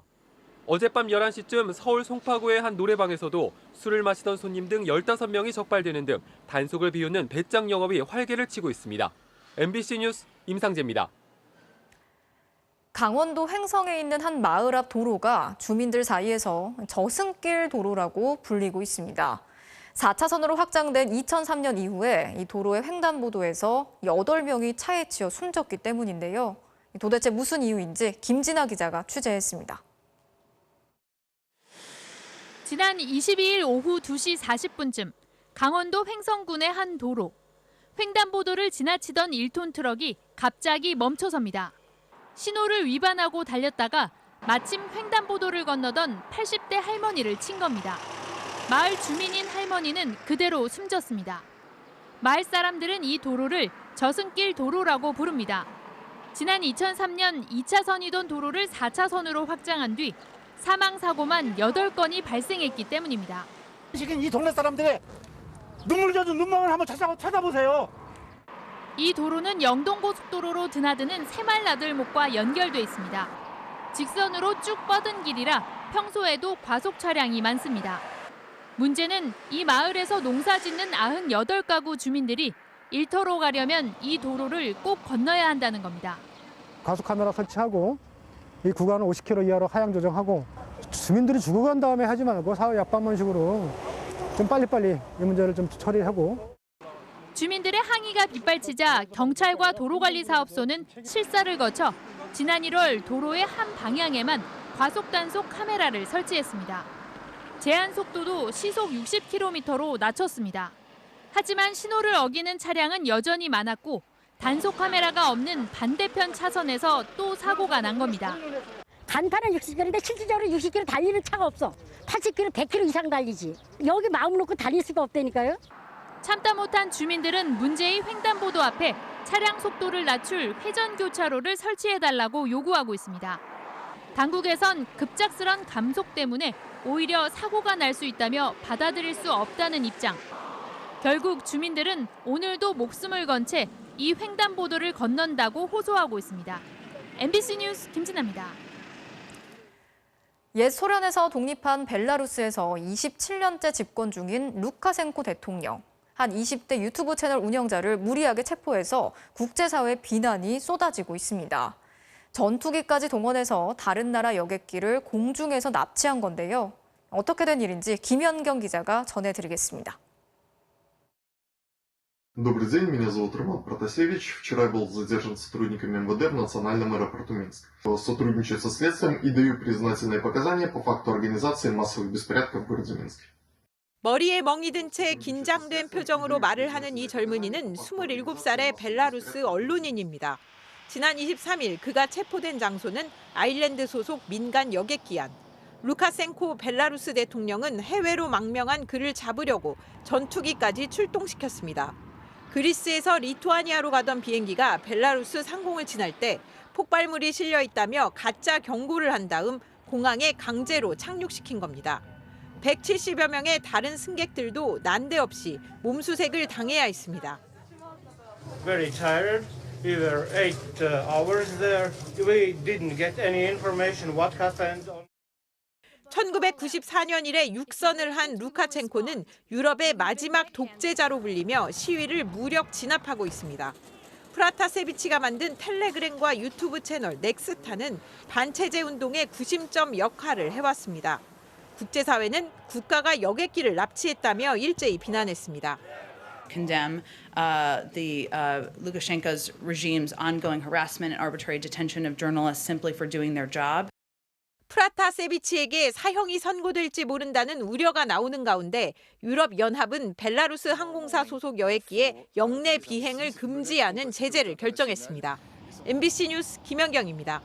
어젯밤 11시쯤 서울 송파구의 한 노래방에서도 술을 마시던 손님 등 15명이 적발되는 등 단속을 비웃는 배짱 영업이 활개를 치고 있습니다. MBC 뉴스 임상재입니다. 강원도 횡성에 있는 한 마을 앞 도로가 주민들 사이에서 저승길 도로라고 불리고 있습니다. 4차선으로 확장된 2003년 이후에 이 도로의 횡단보도에서 8명이 차에 치여 숨졌기 때문인데요. 도대체 무슨 이유인지 김진아 기자가 취재했습니다. 지난 22일 오후 2시 40분쯤 강원도 횡성군의 한 도로. 횡단보도를 지나치던 1톤 트럭이 갑자기 멈춰섭니다. 신호를 위반하고 달렸다가 마침 횡단보도를 건너던 80대 할머니를 친 겁니다. 마을 주민인 할머니는 그대로 숨졌습니다. 마을 사람들은 이 도로를 저승길 도로라고 부릅니다. 지난 2003년 2차선이던 도로를 4차선으로 확장한 뒤 사망사고만 8건이 발생했기 때문입니다. 지금 이 동네 사람들의 눈물 젖은 눈망울 한번 찾아보세요. 이 도로는 영동고속도로로 드나드는 새말나들목과 연결돼 있습니다. 직선으로 쭉 뻗은 길이라 평소에도 과속 차량이 많습니다. 문제는 이 마을에서 농사짓는 98가구 주민들이 일터로 가려면 이 도로를 꼭 건너야 한다는 겁니다. 과속 카메라 설치하고 이 구간을 50km 이하로 하향 조정하고 주민들이 죽어간 다음에 하지 말고 사후 약방문식으로 좀 빨리빨리 이 문제를 좀 처리하고. 주민들의 항의가 빗발치자 경찰과 도로관리사업소는 실사를 거쳐 지난 1월 도로의 한 방향에만 과속 단속 카메라를 설치했습니다. 제한 속도도 시속 60km로 낮췄습니다. 하지만 신호를 어기는 차량은 여전히 많았고 단속 카메라가 없는 반대편 차선에서 또 사고가 난 겁니다. 간판은 60km인데 실질적으로 60km 달리는 차가 없어. 80km, 100km 이상 달리지. 여기 마음 놓고 달릴 수가 없다니까요. 참다 못한 주민들은 문제의 횡단보도 앞에 차량 속도를 낮출 회전교차로를 설치해달라고 요구하고 있습니다. 당국에선 급작스런 감속 때문에 오히려 사고가 날 수 있다며 받아들일 수 없다는 입장. 결국 주민들은 오늘도 목숨을 건 채 이 횡단보도를 건넌다고 호소하고 있습니다. MBC 뉴스 김진아입니다. 옛 소련에서 독립한 벨라루스에서 27년째 집권 중인 루카셴코 대통령. 한 20대 유튜브 채널 운영자를 무리하게 체포해서 국제사회 비난이 쏟아지고 있습니다. 전투기까지 동원해서 다른 나라 여객기를 공중에서 납치한 건데요. 어떻게 된 일인지 김현경 기자가 전해드리겠습니다. Добрый день, меня зовут Роман Протасевич. Вчера был задержан сотрудниками МВД в национальном аэропорту Минск. Сотрудничаю со следствием и даю признательные показания по факту организации массовых беспорядков в городе Минске. 머리에 멍이 든 채 긴장된 표정으로 말을 하는 이 젊은이는 27살의 벨라루스 언론인입니다. 지난 23일 그가 체포된 장소는 아일랜드 소속 민간 여객기 안. 루카셴코 벨라루스 대통령은 해외로 망명한 그를 잡으려고 전투기까지 출동시켰습니다. 그리스에서 리투아니아로 가던 비행기가 벨라루스 상공을 지날 때 폭발물이 실려 있다며 가짜 경고를 한 다음 공항에 강제로 착륙시킨 겁니다. 170여 명의 다른 승객들도 난데없이 몸수색을 당해야 했습니다. Very tired. We were 8 hours there. We didn't get any information what happened. 1994년 이래 육선을 한 루카셴코는 유럽의 마지막 독재자로 불리며 시위를 무력 진압하고 있습니다. 프라타세비치가 만든 텔레그램과 유튜브 채널 넥스타는 반체제 운동의 구심점 역할을 해왔습니다. 국제사회는 국가가 여객기를 납치했다며 일제히 비난했습니다. Condemn the Lukashenko's regime's ongoing harassment and arbitrary detention of journalists simply for doing their job. 프라타세비치에게 사형이 선고될지 모른다는 우려가 나오는 가운데 유럽연합은 벨라루스 항공사 소속 여객기의 영내 비행을 금지하는 제재를 결정했습니다. MBC 뉴스 김연경입니다.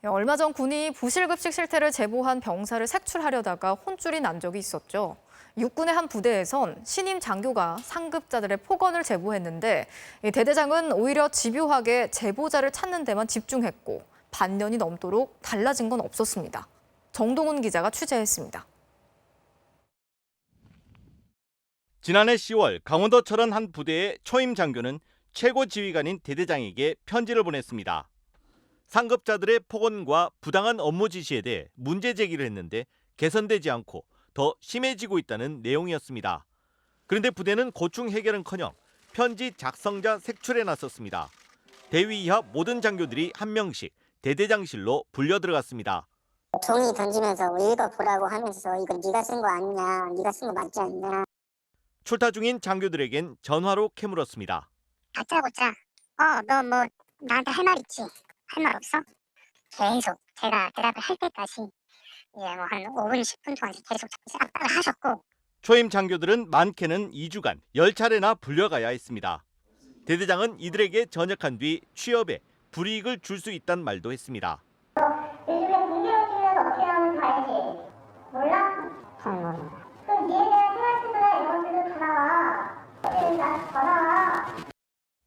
얼마 전 군이 부실급식 실태를 제보한 병사를 색출하려다가 혼쭐이 난 적이 있었죠. 육군의 한 부대에선 신임 장교가 상급자들의 폭언을 제보했는데 대대장은 오히려 집요하게 제보자를 찾는 데만 집중했고 반년이 넘도록 달라진 건 없었습니다. 정동훈 기자가 취재했습니다. 지난해 10월 강원도 철원 한 부대의 초임 장교는 최고 지휘관인 대대장에게 편지를 보냈습니다. 상급자들의 폭언과 부당한 업무 지시에 대해 문제 제기를 했는데 개선되지 않고 더 심해지고 있다는 내용이었습니다. 그런데 부대는 고충 해결은커녕 편지 작성자 색출에 나섰습니다. 대위 이하 모든 장교들이 한 명씩 대대장실로 불려 들어갔습니다. 종이 던지면서 읽어보라고 하면서 이거 네가 쓴 거 아니냐, 네가 쓴 거 맞지 않냐. 출타 중인 장교들에겐 전화로 캐물었습니다. 다짜고짜 너 뭐 나한테 할 말 있지? 할 말 없어? 계속 제가 대답을 할 때까지 뭐 한 5분, 10분 동안 계속 압박을 하셨고. 초임 장교들은 많게는 2주간 10차례나 불려가야 했습니다. 대대장은 이들에게 전역한 뒤 취업에 불이익을 줄 수 있다는 말도 했습니다. 요즘에 공개를 주면 어떻게 하면 가야지. 몰라? 그럼 니에 대한 생활태도나 이런 것들도 다 나와. 더 나와.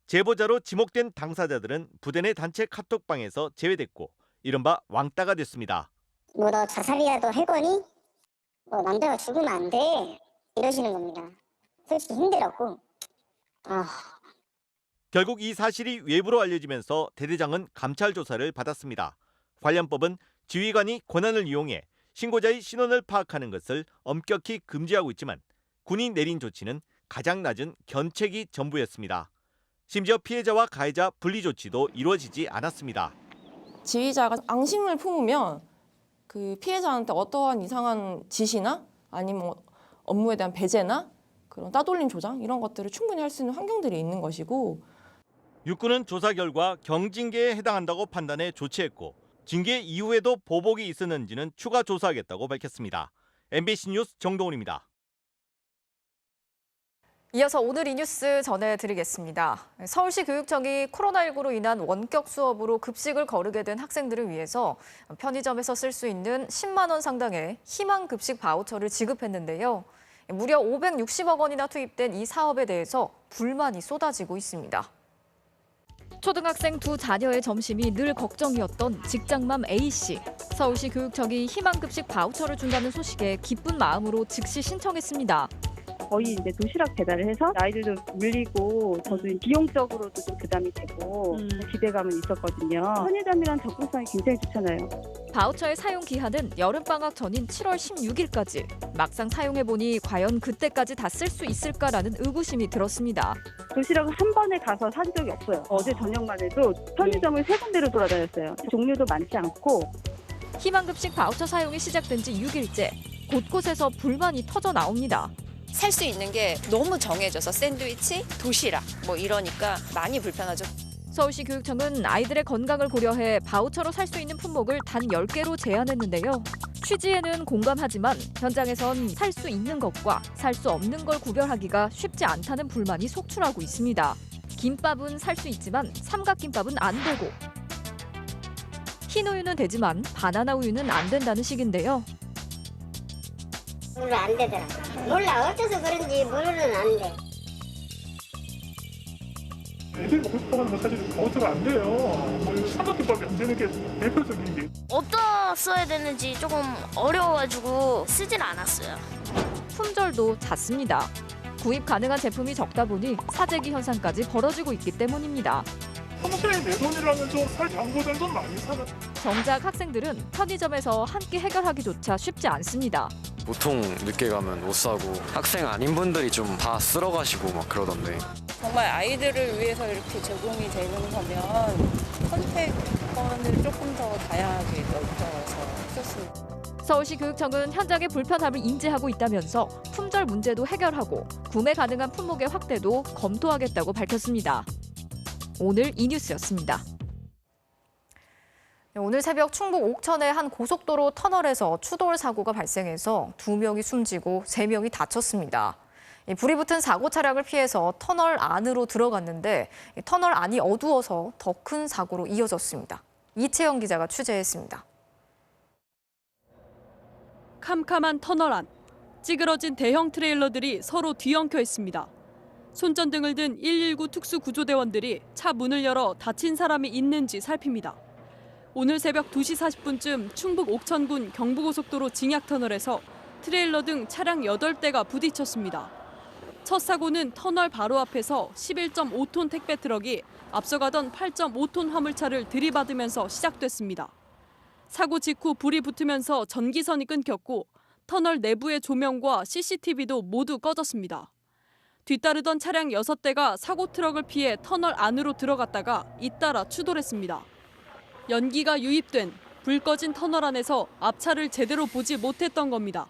제보자로 지목된 당사자들은 부대 내 단체 카톡방에서 제외됐고 이른바 왕따가 됐습니다. 뭐 너 자살이라도 해보니? 뭐 남자가 죽으면 안 돼. 이러시는 겁니다. 솔직히 힘들었고. 결국 이 사실이 외부로 알려지면서 대대장은 감찰 조사를 받았습니다. 관련법은 지휘관이 권한을 이용해 신고자의 신원을 파악하는 것을 엄격히 금지하고 있지만 군이 내린 조치는 가장 낮은 견책이 전부였습니다. 심지어 피해자와 가해자 분리 조치도 이루어지지 않았습니다. 지휘자가 앙심을 품으면 그 피해자한테 어떠한 이상한 지시나 아니면 업무에 대한 배제나 그런 따돌림 조장 이런 것들을 충분히 할 수 있는 환경들이 있는 것이고, 육군은 조사 결과 경징계에 해당한다고 판단해 조치했고 징계 이후에도 보복이 있었는지는 추가 조사하겠다고 밝혔습니다. MBC 뉴스 정동훈입니다. 이어서 오늘 이 뉴스 전해드리겠습니다. 서울시 교육청이 코로나19로 인한 원격 수업으로 급식을 거르게 된 학생들을 위해서 편의점에서 쓸 수 있는 10만 원 상당의 희망급식 바우처를 지급했는데요. 무려 560억 원이나 투입된 이 사업에 대해서 불만이 쏟아지고 있습니다. 초등학생 두 자녀의 점심이 늘 걱정이었던 직장맘 A씨. 서울시 교육청이 희망급식 바우처를 준다는 소식에 기쁜 마음으로 즉시 신청했습니다. 거의 이제 도시락 배달을 해서 아이들도 물리고 저도 비용적으로도 좀 부담이 되고 기대감은 있었거든요. 편의점이란 접근성이 굉장히 좋잖아요. 바우처의 사용 기한은 여름방학 전인 7월 16일까지. 막상 사용해보니 과연 그때까지 다 쓸 수 있을까라는 의구심이 들었습니다. 도시락을 한 번에 가서 산 적이 없어요. 어제 저녁만 해도 편의점을 3군데로 돌아다녔어요. 종류도 많지 않고. 희망급식 바우처 사용이 시작된 지 6일째. 곳곳에서 불만이 터져 나옵니다. 살 수 있는 게 너무 정해져서 샌드위치, 도시락 뭐 이러니까 많이 불편하죠. 서울시 교육청은 아이들의 건강을 고려해 바우처로 살 수 있는 품목을 단 10개로 제한했는데요. 취지에는 공감하지만 현장에선 살 수 있는 것과 살 수 없는 걸 구별하기가 쉽지 않다는 불만이 속출하고 있습니다. 김밥은 살 수 있지만 삼각김밥은 안 되고 흰 우유는 되지만 바나나 우유는 안 된다는 식인데요. 물론 안 되더라. 몰라 어째서 그런지 물은 안 돼. 애들이 먹고 싶어하는 건 사실 바우처가 안 돼요. 삼각김밥이 안 되는 게 대표적인 게. 어디다 써야 되는지 조금 어려워가지고 쓰질 않았어요. 품절도 잦습니다. 구입 가능한 제품이 적다 보니 사재기 현상까지 벌어지고 있기 때문입니다. 평소에 내 돈이라면 좀 살 장보다는 좀 많이 사는. 정작 학생들은 편의점에서 한 끼 해결하기조차 쉽지 않습니다. 보통 늦게 가면 못 사고 학생 아닌 분들이 좀 다 쓸어 가시고 막 그러던데. 정말 아이들을 위해서 이렇게 제공이 되는 거면 선택권을 조금 더 다양하게 넓혀서 좋습니다. 서울시 교육청은 현장의 불편함을 인지하고 있다면서 품절 문제도 해결하고 구매 가능한 품목의 확대도 검토하겠다고 밝혔습니다. 오늘 이 뉴스였습니다. 오늘 새벽 충북 옥천의 한 고속도로 터널에서 추돌 사고가 발생해서 2명이 숨지고 3명이 다쳤습니다. 불이 붙은 사고 차량을 피해서 터널 안으로 들어갔는데 터널 안이 어두워서 더 큰 사고로 이어졌습니다. 이채영 기자가 취재했습니다. 캄캄한 터널 안, 찌그러진 대형 트레일러들이 서로 뒤엉켜 있습니다. 손전등을 든 119 특수구조대원들이 차 문을 열어 다친 사람이 있는지 살핍니다. 오늘 새벽 2시 40분쯤 충북 옥천군 경부고속도로 징약터널에서 트레일러 등 차량 8대가 부딪혔습니다. 첫 사고는 터널 바로 앞에서 11.5톤 택배 트럭이 앞서가던 8.5톤 화물차를 들이받으면서 시작됐습니다. 사고 직후 불이 붙으면서 전기선이 끊겼고 터널 내부의 조명과 CCTV도 모두 꺼졌습니다. 뒤따르던 차량 6대가 사고 트럭을 피해 터널 안으로 들어갔다가 잇따라 추돌했습니다. 연기가 유입된 불 꺼진 터널 안에서 앞차를 제대로 보지 못했던 겁니다.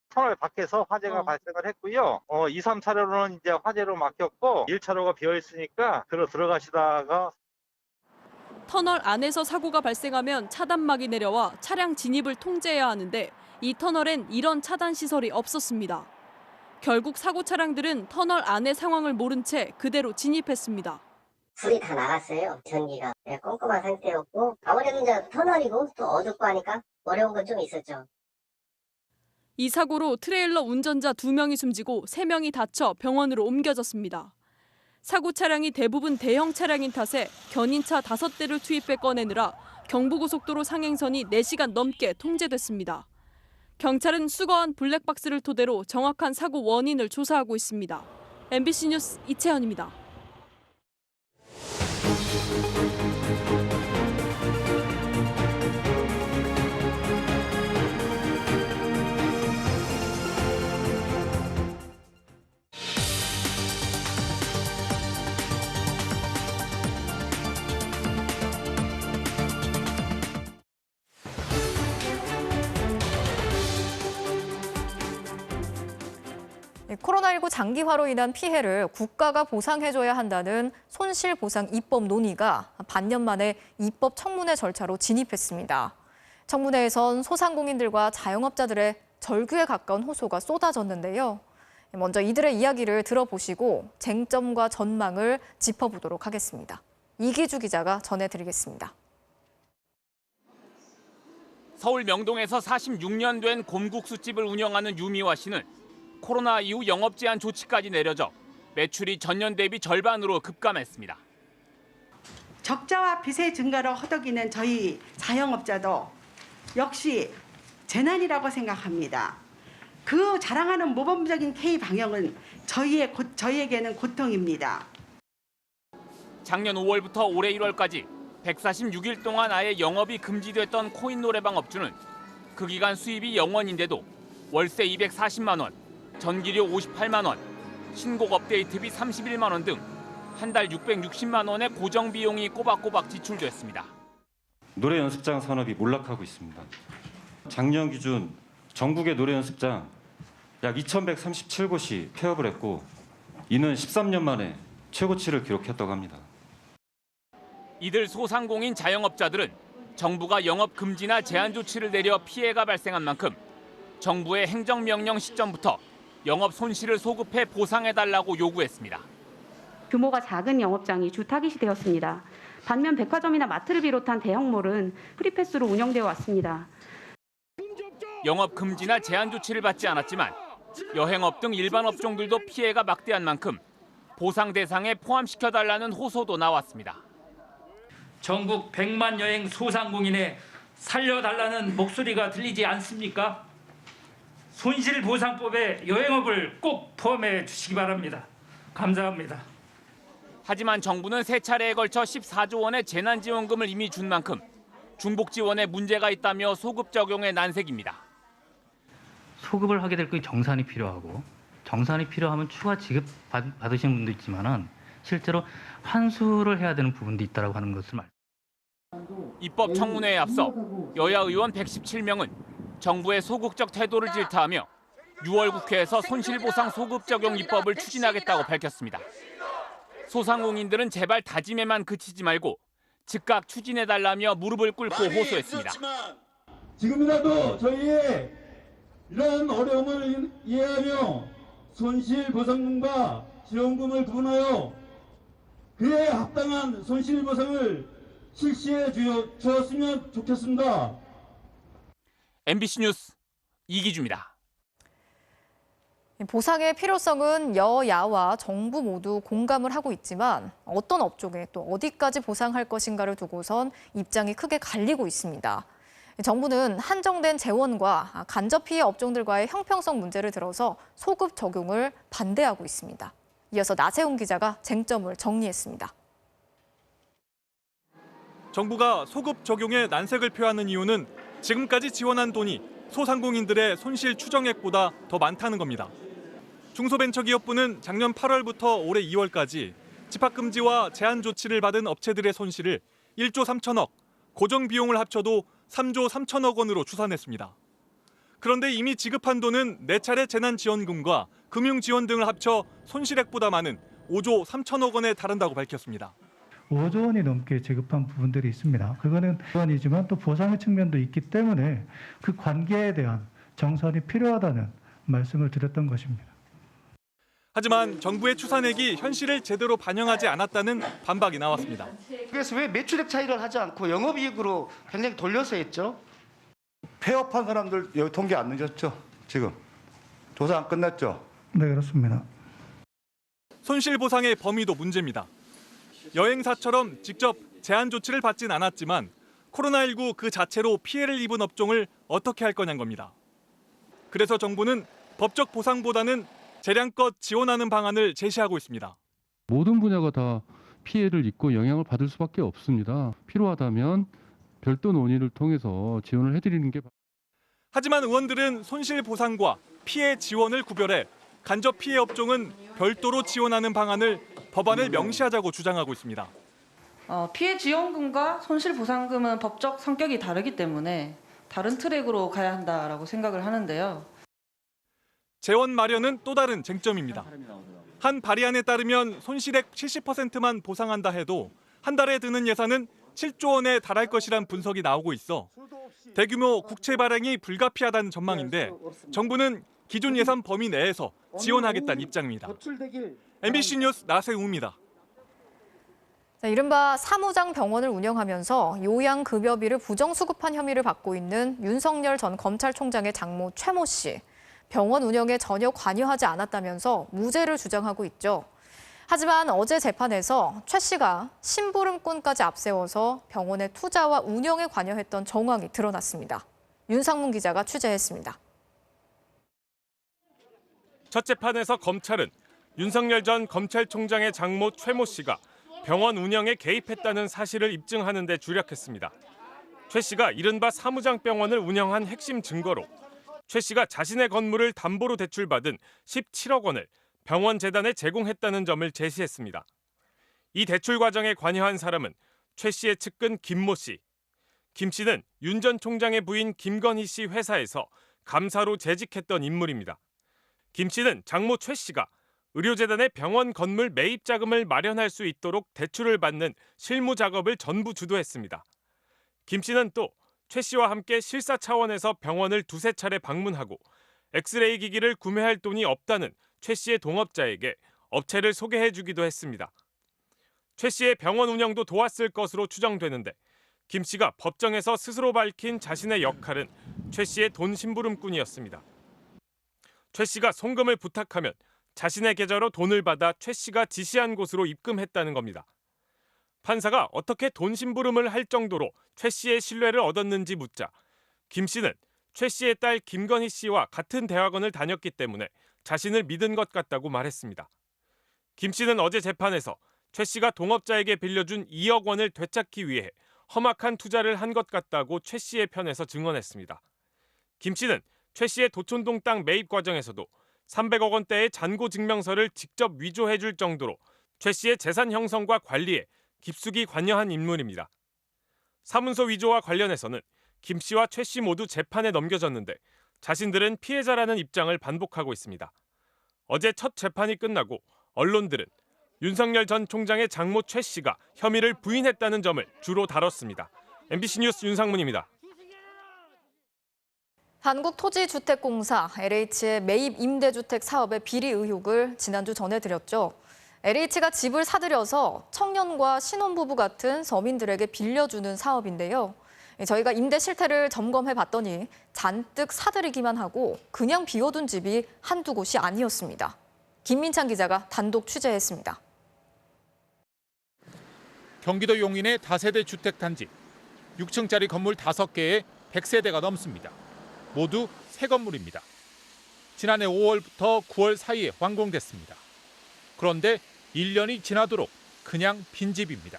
터널 밖에서 화재가 발생을 했고요. 2, 3차로는 이제 화재로 막혔고 1차로가 비어 있으니까 들어가시다가 터널 안에서 사고가 발생하면 차단막이 내려와 차량 진입을 통제해야 하는데 이 터널엔 이런 차단 시설이 없었습니다. 결국 사고 차량들은 터널 안의 상황을 모른 채 그대로 진입했습니다. 불이 다 나갔어요. 전기가 꼼꼼한 상태였고 아무래도 이제 터널이고 또 어둡고 하니까 어려운 건 좀 있었죠. 이 사고로 트레일러 운전자 2명이 숨지고 3명이 다쳐 병원으로 옮겨졌습니다. 사고 차량이 대부분 대형 차량인 탓에 견인차 5대를 투입해 꺼내느라 경부고속도로 상행선이 4시간 넘게 통제됐습니다. 경찰은 수거한 블랙박스를 토대로 정확한 사고 원인을 조사하고 있습니다. MBC 뉴스 이채연입니다. 코로나19 장기화로 인한 피해를 국가가 보상해줘야 한다는 손실보상 입법 논의가 반년 만에 입법 청문회 절차로 진입했습니다. 청문회에선 소상공인들과 자영업자들의 절규에 가까운 호소가 쏟아졌는데요. 먼저 이들의 이야기를 들어보시고 쟁점과 전망을 짚어보도록 하겠습니다. 이기주 기자가 전해드리겠습니다. 서울 명동에서 46년 된 곰국수집을 운영하는 유미화 씨는 코로나 이후 영업 제한 조치까지 내려져 매출이 전년 대비 절반으로 급감했습니다. 적자와 빚의 증가로 허덕이는 저희 자영업자도 역시 재난이라고 생각합니다. 그 자랑하는 모범적인 K 방역은 저희에게는 고통입니다. 작년 5월부터 올해 1월까지 146일 동안 아예 영업이 금지됐던 코인 노래방 업주는 그 기간 수입이 0원인데도 월세 240만 원, 전기료 58만 원, 신곡 업데이트비 31만 원 등 한 달 660만 원의 고정 비용이 꼬박꼬박 지출됐습니다. 노래 연습장 산업이 몰락하고 있습니다. 작년 기준 전국의 노래 연습장 약 2,137곳이 폐업을 했고 이는 13년 만에 최고치를 기록했다고 합니다. 이들 소상공인 자영업자들은 정부가 영업 금지나 제한 조치를 내려 피해가 발생한 만큼 정부의 행정명령 시점부터 영업 손실을 소급해 보상해달라고 요구했습니다. 규모가 작은 영업장이 주타깃이 되었습니다. 반면 백화점이나 마트를 비롯한 대형몰은 프리패스로 운영되어 왔습니다. 영업 금지나 제한 조치를 받지 않았지만 여행업 등 일반 업종들도 피해가 막대한 만큼 보상 대상에 포함시켜달라는 호소도 나왔습니다. 전국 100만 여행 소상공인에 살려달라는 목소리가 들리지 않습니까? 손실보상법에 여행업을 꼭 포함해 주시기 바랍니다. 감사합니다. 하지만 정부는 세 차례에 걸쳐 14조 원의 재난지원금을 이미 준 만큼 중복 지원에 문제가 있다며 소급 적용에 난색입니다. 소급을 하게 될 그 정산이 필요하고 정산이 필요하면 추가 지급 받으시는 분도 있지만은 실제로 환수를 해야 되는 부분도 있다라고 하는 것을 입법 청문회에 앞서 여야 의원 117명은 정부의 소극적 태도를 질타하며 6월 국회에서 손실보상 소급 적용 입법을 추진하겠다고 밝혔습니다. 소상공인들은 제발 다짐에만 그치지 말고 즉각 추진해달라며 무릎을 꿇고 호소했습니다. 지금이라도 저희의 이런 어려움을 이해하며 손실보상금과 지원금을 구분하여 그에 합당한 손실보상을 실시해 주었으면 좋겠습니다. MBC 뉴스 이기주입니다. 보상의 필요성은 여야와 정부 모두 공감을 하고 있지만 어떤 업종에 또 어디까지 보상할 것인가를 두고선 입장이 크게 갈리고 있습니다. 정부는 한정된 재원과 간접 피해 업종들과의 형평성 문제를 들어서 소급 적용을 반대하고 있습니다. 이어서 나세훈 기자가 쟁점을 정리했습니다. 정부가 소급 적용에 난색을 표하는 이유는 지금까지 지원한 돈이 소상공인들의 손실 추정액보다 더 많다는 겁니다. 중소벤처기업부는 작년 8월부터 올해 2월까지 집합금지와 제한 조치를 받은 업체들의 손실을 1조 3천억, 고정 비용을 합쳐도 3조 3천억 원으로 추산했습니다. 그런데 이미 지급한 돈은 4차례 재난지원금과 금융지원 등을 합쳐 손실액보다 많은 5조 3천억 원에 달한다고 밝혔습니다. 5조 원이 넘게 지급한 부분들이 있습니다. 그거는 보완이지만 또 보상의 측면도 있기 때문에 그 관계에 대한 정산이 필요하다는 말씀을 드렸던 것입니다. 하지만 정부의 추산액이 현실을 제대로 반영하지 않았다는 반박이 나왔습니다. 그래서 왜 매출액 차이를 하지 않고 영업이익으로 굉장히 돌려서 했죠? 폐업한 사람들 여기 통계 안 늦었죠? 지금 조사 안 끝났죠? 네, 그렇습니다. 손실보상의 범위도 문제입니다. 여행사처럼 직접 제한 조치를 받진 않았지만 코로나19 그 자체로 피해를 입은 업종을 어떻게 할 거냐는 겁니다. 그래서 정부는 법적 보상보다는 재량껏 지원하는 방안을 제시하고 있습니다. 모든 분야가 다 피해를 입고 영향을 받을 수밖에 없습니다. 필요하다면 별도 논의를 통해서 지원을 해드리는 게. 하지만 의원들은 손실보상과 피해 지원을 구별해 간접 피해 업종은 별도로 지원하는 방안을 법안에 명시하자고 주장하고 있습니다. 피해 지원금과 손실보상금은 법적 성격이 다르기 때문에 다른 트랙으로 가야 한다라고 생각을 하는데요. 재원 마련은 또 다른 쟁점입니다. 한 발의안에 따르면 손실액 70%만 보상한다 해도 한 달에 드는 예산은 7조 원에 달할 것이란 분석이 나오고 있어 대규모 국채 발행이 불가피하다는 전망인데 정부는 기존 예산 범위 내에서 지원하겠다는 입장입니다. MBC 뉴스 나세웅입니다. 이른바 사무장 병원을 운영하면서 요양급여비를 부정수급한 혐의를 받고 있는 윤석열 전 검찰총장의 장모 최모 씨. 병원 운영에 전혀 관여하지 않았다면서 무죄를 주장하고 있죠. 하지만 어제 재판에서 최 씨가 심부름꾼까지 앞세워서 병원의 투자와 운영에 관여했던 정황이 드러났습니다. 윤상문 기자가 취재했습니다. 첫 재판에서 검찰은 윤석열 전 검찰총장의 장모 최모 씨가 병원 운영에 개입했다는 사실을 입증하는 데 주력했습니다. 최 씨가 이른바 사무장병원을 운영한 핵심 증거로 최 씨가 자신의 건물을 담보로 대출받은 17억 원을 병원 재단에 제공했다는 점을 제시했습니다. 이 대출 과정에 관여한 사람은 최 씨의 측근 김모 씨. 김 씨는 윤 전 총장의 부인 김건희 씨 회사에서 감사로 재직했던 인물입니다. 김 씨는 장모 최 씨가 의료재단의 병원 건물 매입 자금을 마련할 수 있도록 대출을 받는 실무 작업을 전부 주도했습니다. 김 씨는 또 최 씨와 함께 실사 차원에서 병원을 두세 차례 방문하고 엑스레이 기기를 구매할 돈이 없다는 최 씨의 동업자에게 업체를 소개해주기도 했습니다. 최 씨의 병원 운영도 도왔을 것으로 추정되는데 김 씨가 법정에서 스스로 밝힌 자신의 역할은 최 씨의 돈 심부름꾼이었습니다. 최 씨가 송금을 부탁하면 자신의 계좌로 돈을 받아 최 씨가 지시한 곳으로 입금했다는 겁니다. 판사가 어떻게 돈 심부름을 할 정도로 최 씨의 신뢰를 얻었는지 묻자 김 씨는 최 씨의 딸 김건희 씨와 같은 대학원을 다녔기 때문에 자신을 믿은 것 같다고 말했습니다. 김 씨는 어제 재판에서 최 씨가 동업자에게 빌려준 2억 원을 되찾기 위해 험악한 투자를 한 것 같다고 최 씨의 편에서 증언했습니다. 김 씨는 최 씨의 도촌동 땅 매입 과정에서도 300억 원대의 잔고 증명서를 직접 위조해줄 정도로 최 씨의 재산 형성과 관리에 깊숙이 관여한 인물입니다. 사문서 위조와 관련해서는 김 씨와 최 씨 모두 재판에 넘겨졌는데 자신들은 피해자라는 입장을 반복하고 있습니다. 어제 첫 재판이 끝나고 언론들은 윤석열 전 총장의 장모 최 씨가 혐의를 부인했다는 점을 주로 다뤘습니다. MBC 뉴스 윤상문입니다. 한국토지주택공사 LH의 매입 임대주택 사업의 비리 의혹을 지난주 전해드렸죠. LH가 집을 사들여서 청년과 신혼부부 같은 서민들에게 빌려주는 사업인데요. 저희가 임대 실태를 점검해봤더니 잔뜩 사들이기만 하고 그냥 비워둔 집이 한두 곳이 아니었습니다. 김민찬 기자가 단독 취재했습니다. 경기도 용인의 다세대 주택단지. 6층짜리 건물 5개에 100세대가 넘습니다. 모두 새 건물입니다. 지난해 5월부터 9월 사이에 완공됐습니다. 그런데 1년이 지나도록 그냥 빈집입니다.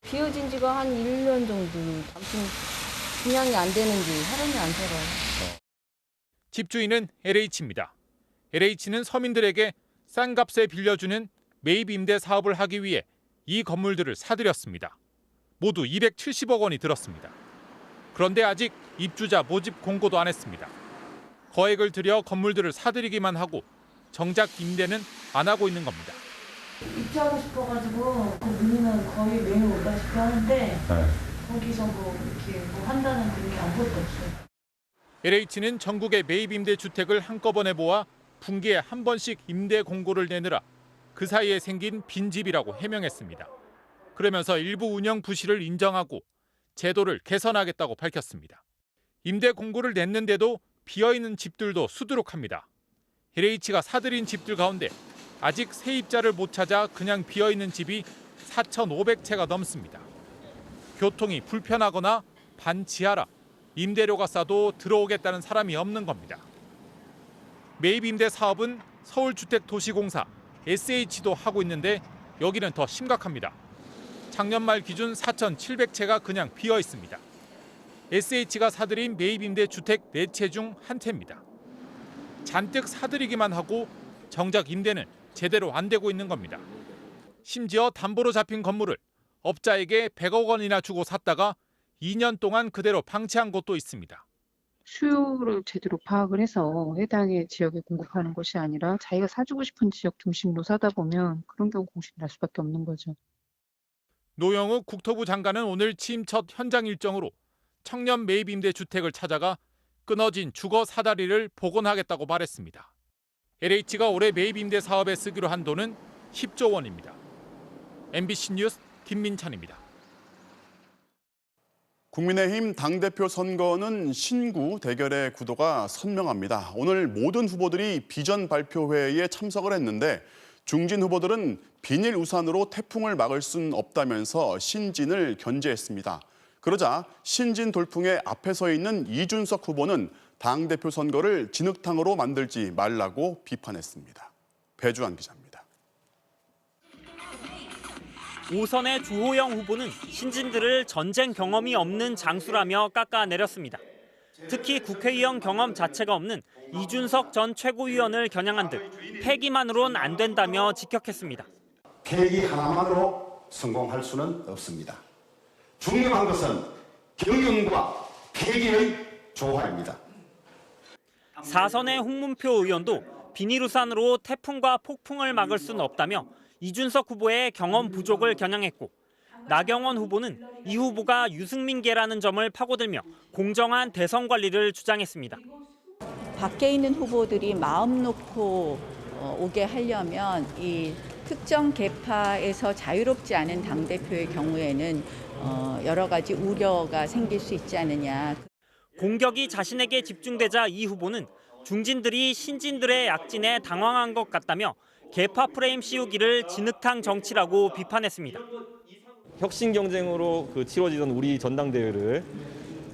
비어진 지가 한 1년 정도. 아무튼 분양이 안 되는지 사람이 안 살아요. 집주인은 LH입니다. LH는 서민들에게 싼 값에 빌려주는 매입 임대 사업을 하기 위해 이 건물들을 사들였습니다. 모두 270억 원이 들었습니다. 그런데 아직 입주자 모집 공고도 안 했습니다. 거액을 들여 건물들을 사들이기만 하고 정작 임대는 안 하고 있는 겁니다. 입주하고 싶어가지고 그 문의는 거의 매일 오다시피 하는데 거기서 뭐 이렇게 뭐 한다는 그런 게 아무것도 없어요. LH는 전국의 매입 임대 주택을 한꺼번에 모아 분기에 한 번씩 임대 공고를 내느라 그 사이에 생긴 빈집이라고 해명했습니다. 그러면서 일부 운영 부실을 인정하고 제도를 개선하겠다고 밝혔습니다. 임대 공고를 냈는데도 비어있는 집들도 수두룩합니다. LH가 사들인 집들 가운데 아직 세입자를 못 찾아 그냥 비어있는 집이 4,500채가 넘습니다. 교통이 불편하거나 반지하라, 임대료가 싸도 들어오겠다는 사람이 없는 겁니다. 매입 임대 사업은 서울주택도시공사 SH도 하고 있는데 여기는 더 심각합니다. 작년 말 기준 4,700채가 그냥 비어 있습니다. SH가 사들인 매입 임대 주택 4채 중 1채입니다. 잔뜩 사들이기만 하고 정작 임대는 제대로 안 되고 있는 겁니다. 심지어 담보로 잡힌 건물을 업자에게 100억 원이나 주고 샀다가 2년 동안 그대로 방치한 곳도 있습니다. 수요를 제대로 파악을 해서 해당의 지역에 공급하는 것이 아니라 자기가 사주고 싶은 지역 중심으로 사다 보면 그런 경우 공실이 날 수밖에 없는 거죠. 노영욱 국토부 장관은 오늘 취임 첫 현장 일정으로 청년 매입 임대 주택을 찾아가 끊어진 주거 사다리를 복원하겠다고 말했습니다. LH가 올해 매입 임대 사업에 쓰기로 한 돈은 10조 원입니다. MBC 뉴스 김민찬입니다. 국민의힘 당대표 선거는 신구 대결의 구도가 선명합니다. 오늘 모든 후보들이 비전 발표회에 참석을 했는데 중진 후보들은 비닐 우산으로 태풍을 막을 순 없다면서 신진을 견제했습니다. 그러자 신진 돌풍의 앞에 서 있는 이준석 후보는 당대표 선거를 진흙탕으로 만들지 말라고 비판했습니다. 배주환 기자입니다. 오선의 주호영 후보는 신진들을 전쟁 경험이 없는 장수라며 깎아내렸습니다. 특히 국회의원 경험 자체가 없는 이준석 전 최고위원을 겨냥한 듯 패기만으론 안 된다며 직격했습니다. 패기 하나만으로 성공할 수는 없습니다. 중요한 것은 경영과 패기의 조화입니다. 4선의 홍문표 의원도 비닐우산으로 태풍과 폭풍을 막을 수는 없다며 이준석 후보의 경험 부족을 겨냥했고, 나경원 후보는 이 후보가 유승민계라는 점을 파고들며 공정한 대선 관리를 주장했습니다. 밖에 있는 후보들이 마음 놓고 오게 하려면 이 특정 계파에서 자유롭지 않은 당대표의 경우에는 여러 가지 우려가 생길 수 있지 않느냐. 공격이 자신에게 집중되자 이 후보는 중진들이 신진들의 약진에 당황한 것 같다며 계파 프레임 씌우기를 진흙탕 정치라고 비판했습니다. 혁신 경쟁으로 치러지던 우리 전당대회를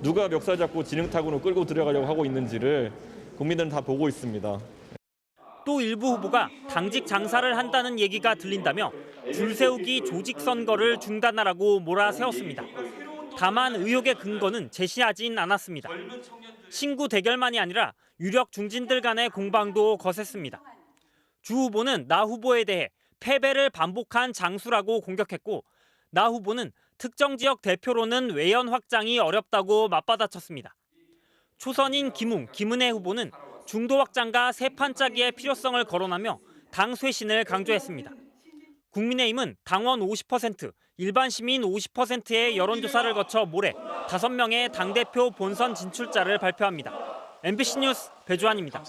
누가 멱살 잡고 진흙탕으로 끌고 들어가려고 하고 있는지를 국민들은 다 보고 있습니다. 또 일부 후보가 당직 장사를 한다는 얘기가 들린다며 줄 세우기 조직 선거를 중단하라고 몰아세웠습니다. 다만 의혹의 근거는 제시하진 않았습니다. 신구 대결만이 아니라 유력 중진들 간의 공방도 거셌습니다. 주 후보는 나 후보에 대해 패배를 반복한 장수라고 공격했고, 나 후보는 특정 지역 대표로는 외연 확장이 어렵다고 맞받아쳤습니다. 초선인 김은혜 후보는 중도 확장과 세판 짜기의 필요성을 거론하며 당 쇄신을 강조했습니다. 국민의힘은 당원 50%, 일반 시민 50%의 여론조사를 거쳐 모레 5명의 당대표 본선 진출자를 발표합니다. MBC 뉴스 배주환입니다.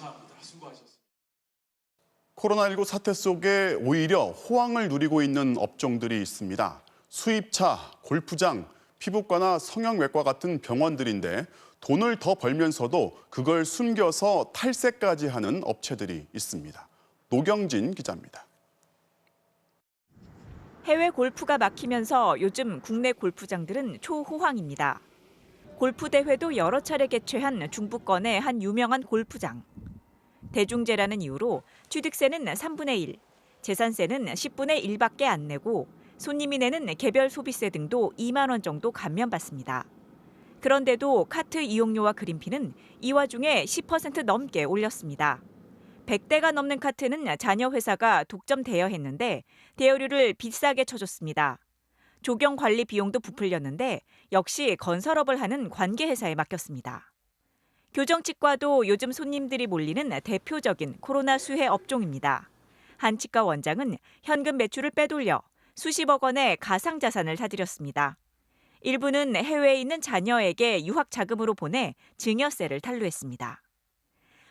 코로나19 사태 속에 오히려 호황을 누리고 있는 업종들이 있습니다. 수입차, 골프장, 피부과나 성형외과 같은 병원들인데 돈을 더 벌면서도 그걸 숨겨서 탈세까지 하는 업체들이 있습니다. 노경진 기자입니다. 해외 골프가 막히면서 요즘 국내 골프장들은 초호황입니다. 골프 대회도 여러 차례 개최한 중부권의 한 유명한 골프장. 대중재라는 이유로 취득세는 3분의 1, 재산세는 10분의 1밖에 안 내고 손님이 내는 개별 소비세 등도 2만 원 정도 감면받습니다. 그런데도 카트 이용료와 그린피는 이 와중에 10% 넘게 올렸습니다. 100대가 넘는 카트는 자녀 회사가 독점 대여했는데 대여료를 비싸게 쳐줬습니다. 조경 관리 비용도 부풀렸는데 역시 건설업을 하는 관계회사에 맡겼습니다. 교정치과도 요즘 손님들이 몰리는 대표적인 코로나 수혜 업종입니다. 한 치과 원장은 현금 매출을 빼돌려 수십억 원의 가상자산을 사들였습니다. 일부는 해외에 있는 자녀에게 유학 자금으로 보내 증여세를 탈루했습니다.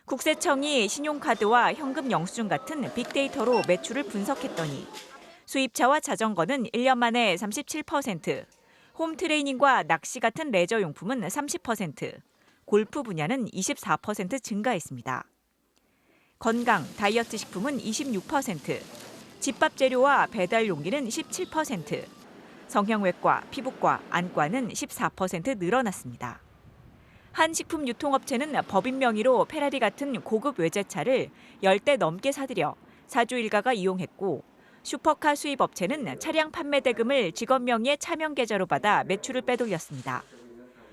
국세청이 신용카드와 현금 영수증 같은 빅데이터로 매출을 분석했더니 수입차와 자전거는 1년 만에 37%, 홈트레이닝과 낚시 같은 레저용품은 30%, 골프 분야는 24% 증가했습니다. 건강, 다이어트 식품은 26%, 집밥 재료와 배달 용기는 17%, 성형외과, 피부과, 안과는 14% 늘어났습니다. 한 식품 유통업체는 법인 명의로 페라리 같은 고급 외제차를 10대 넘게 사들여 사주 일가가 이용했고, 슈퍼카 수입업체는 차량 판매 대금을 직원 명의의 차명 계좌로 받아 매출을 빼돌렸습니다.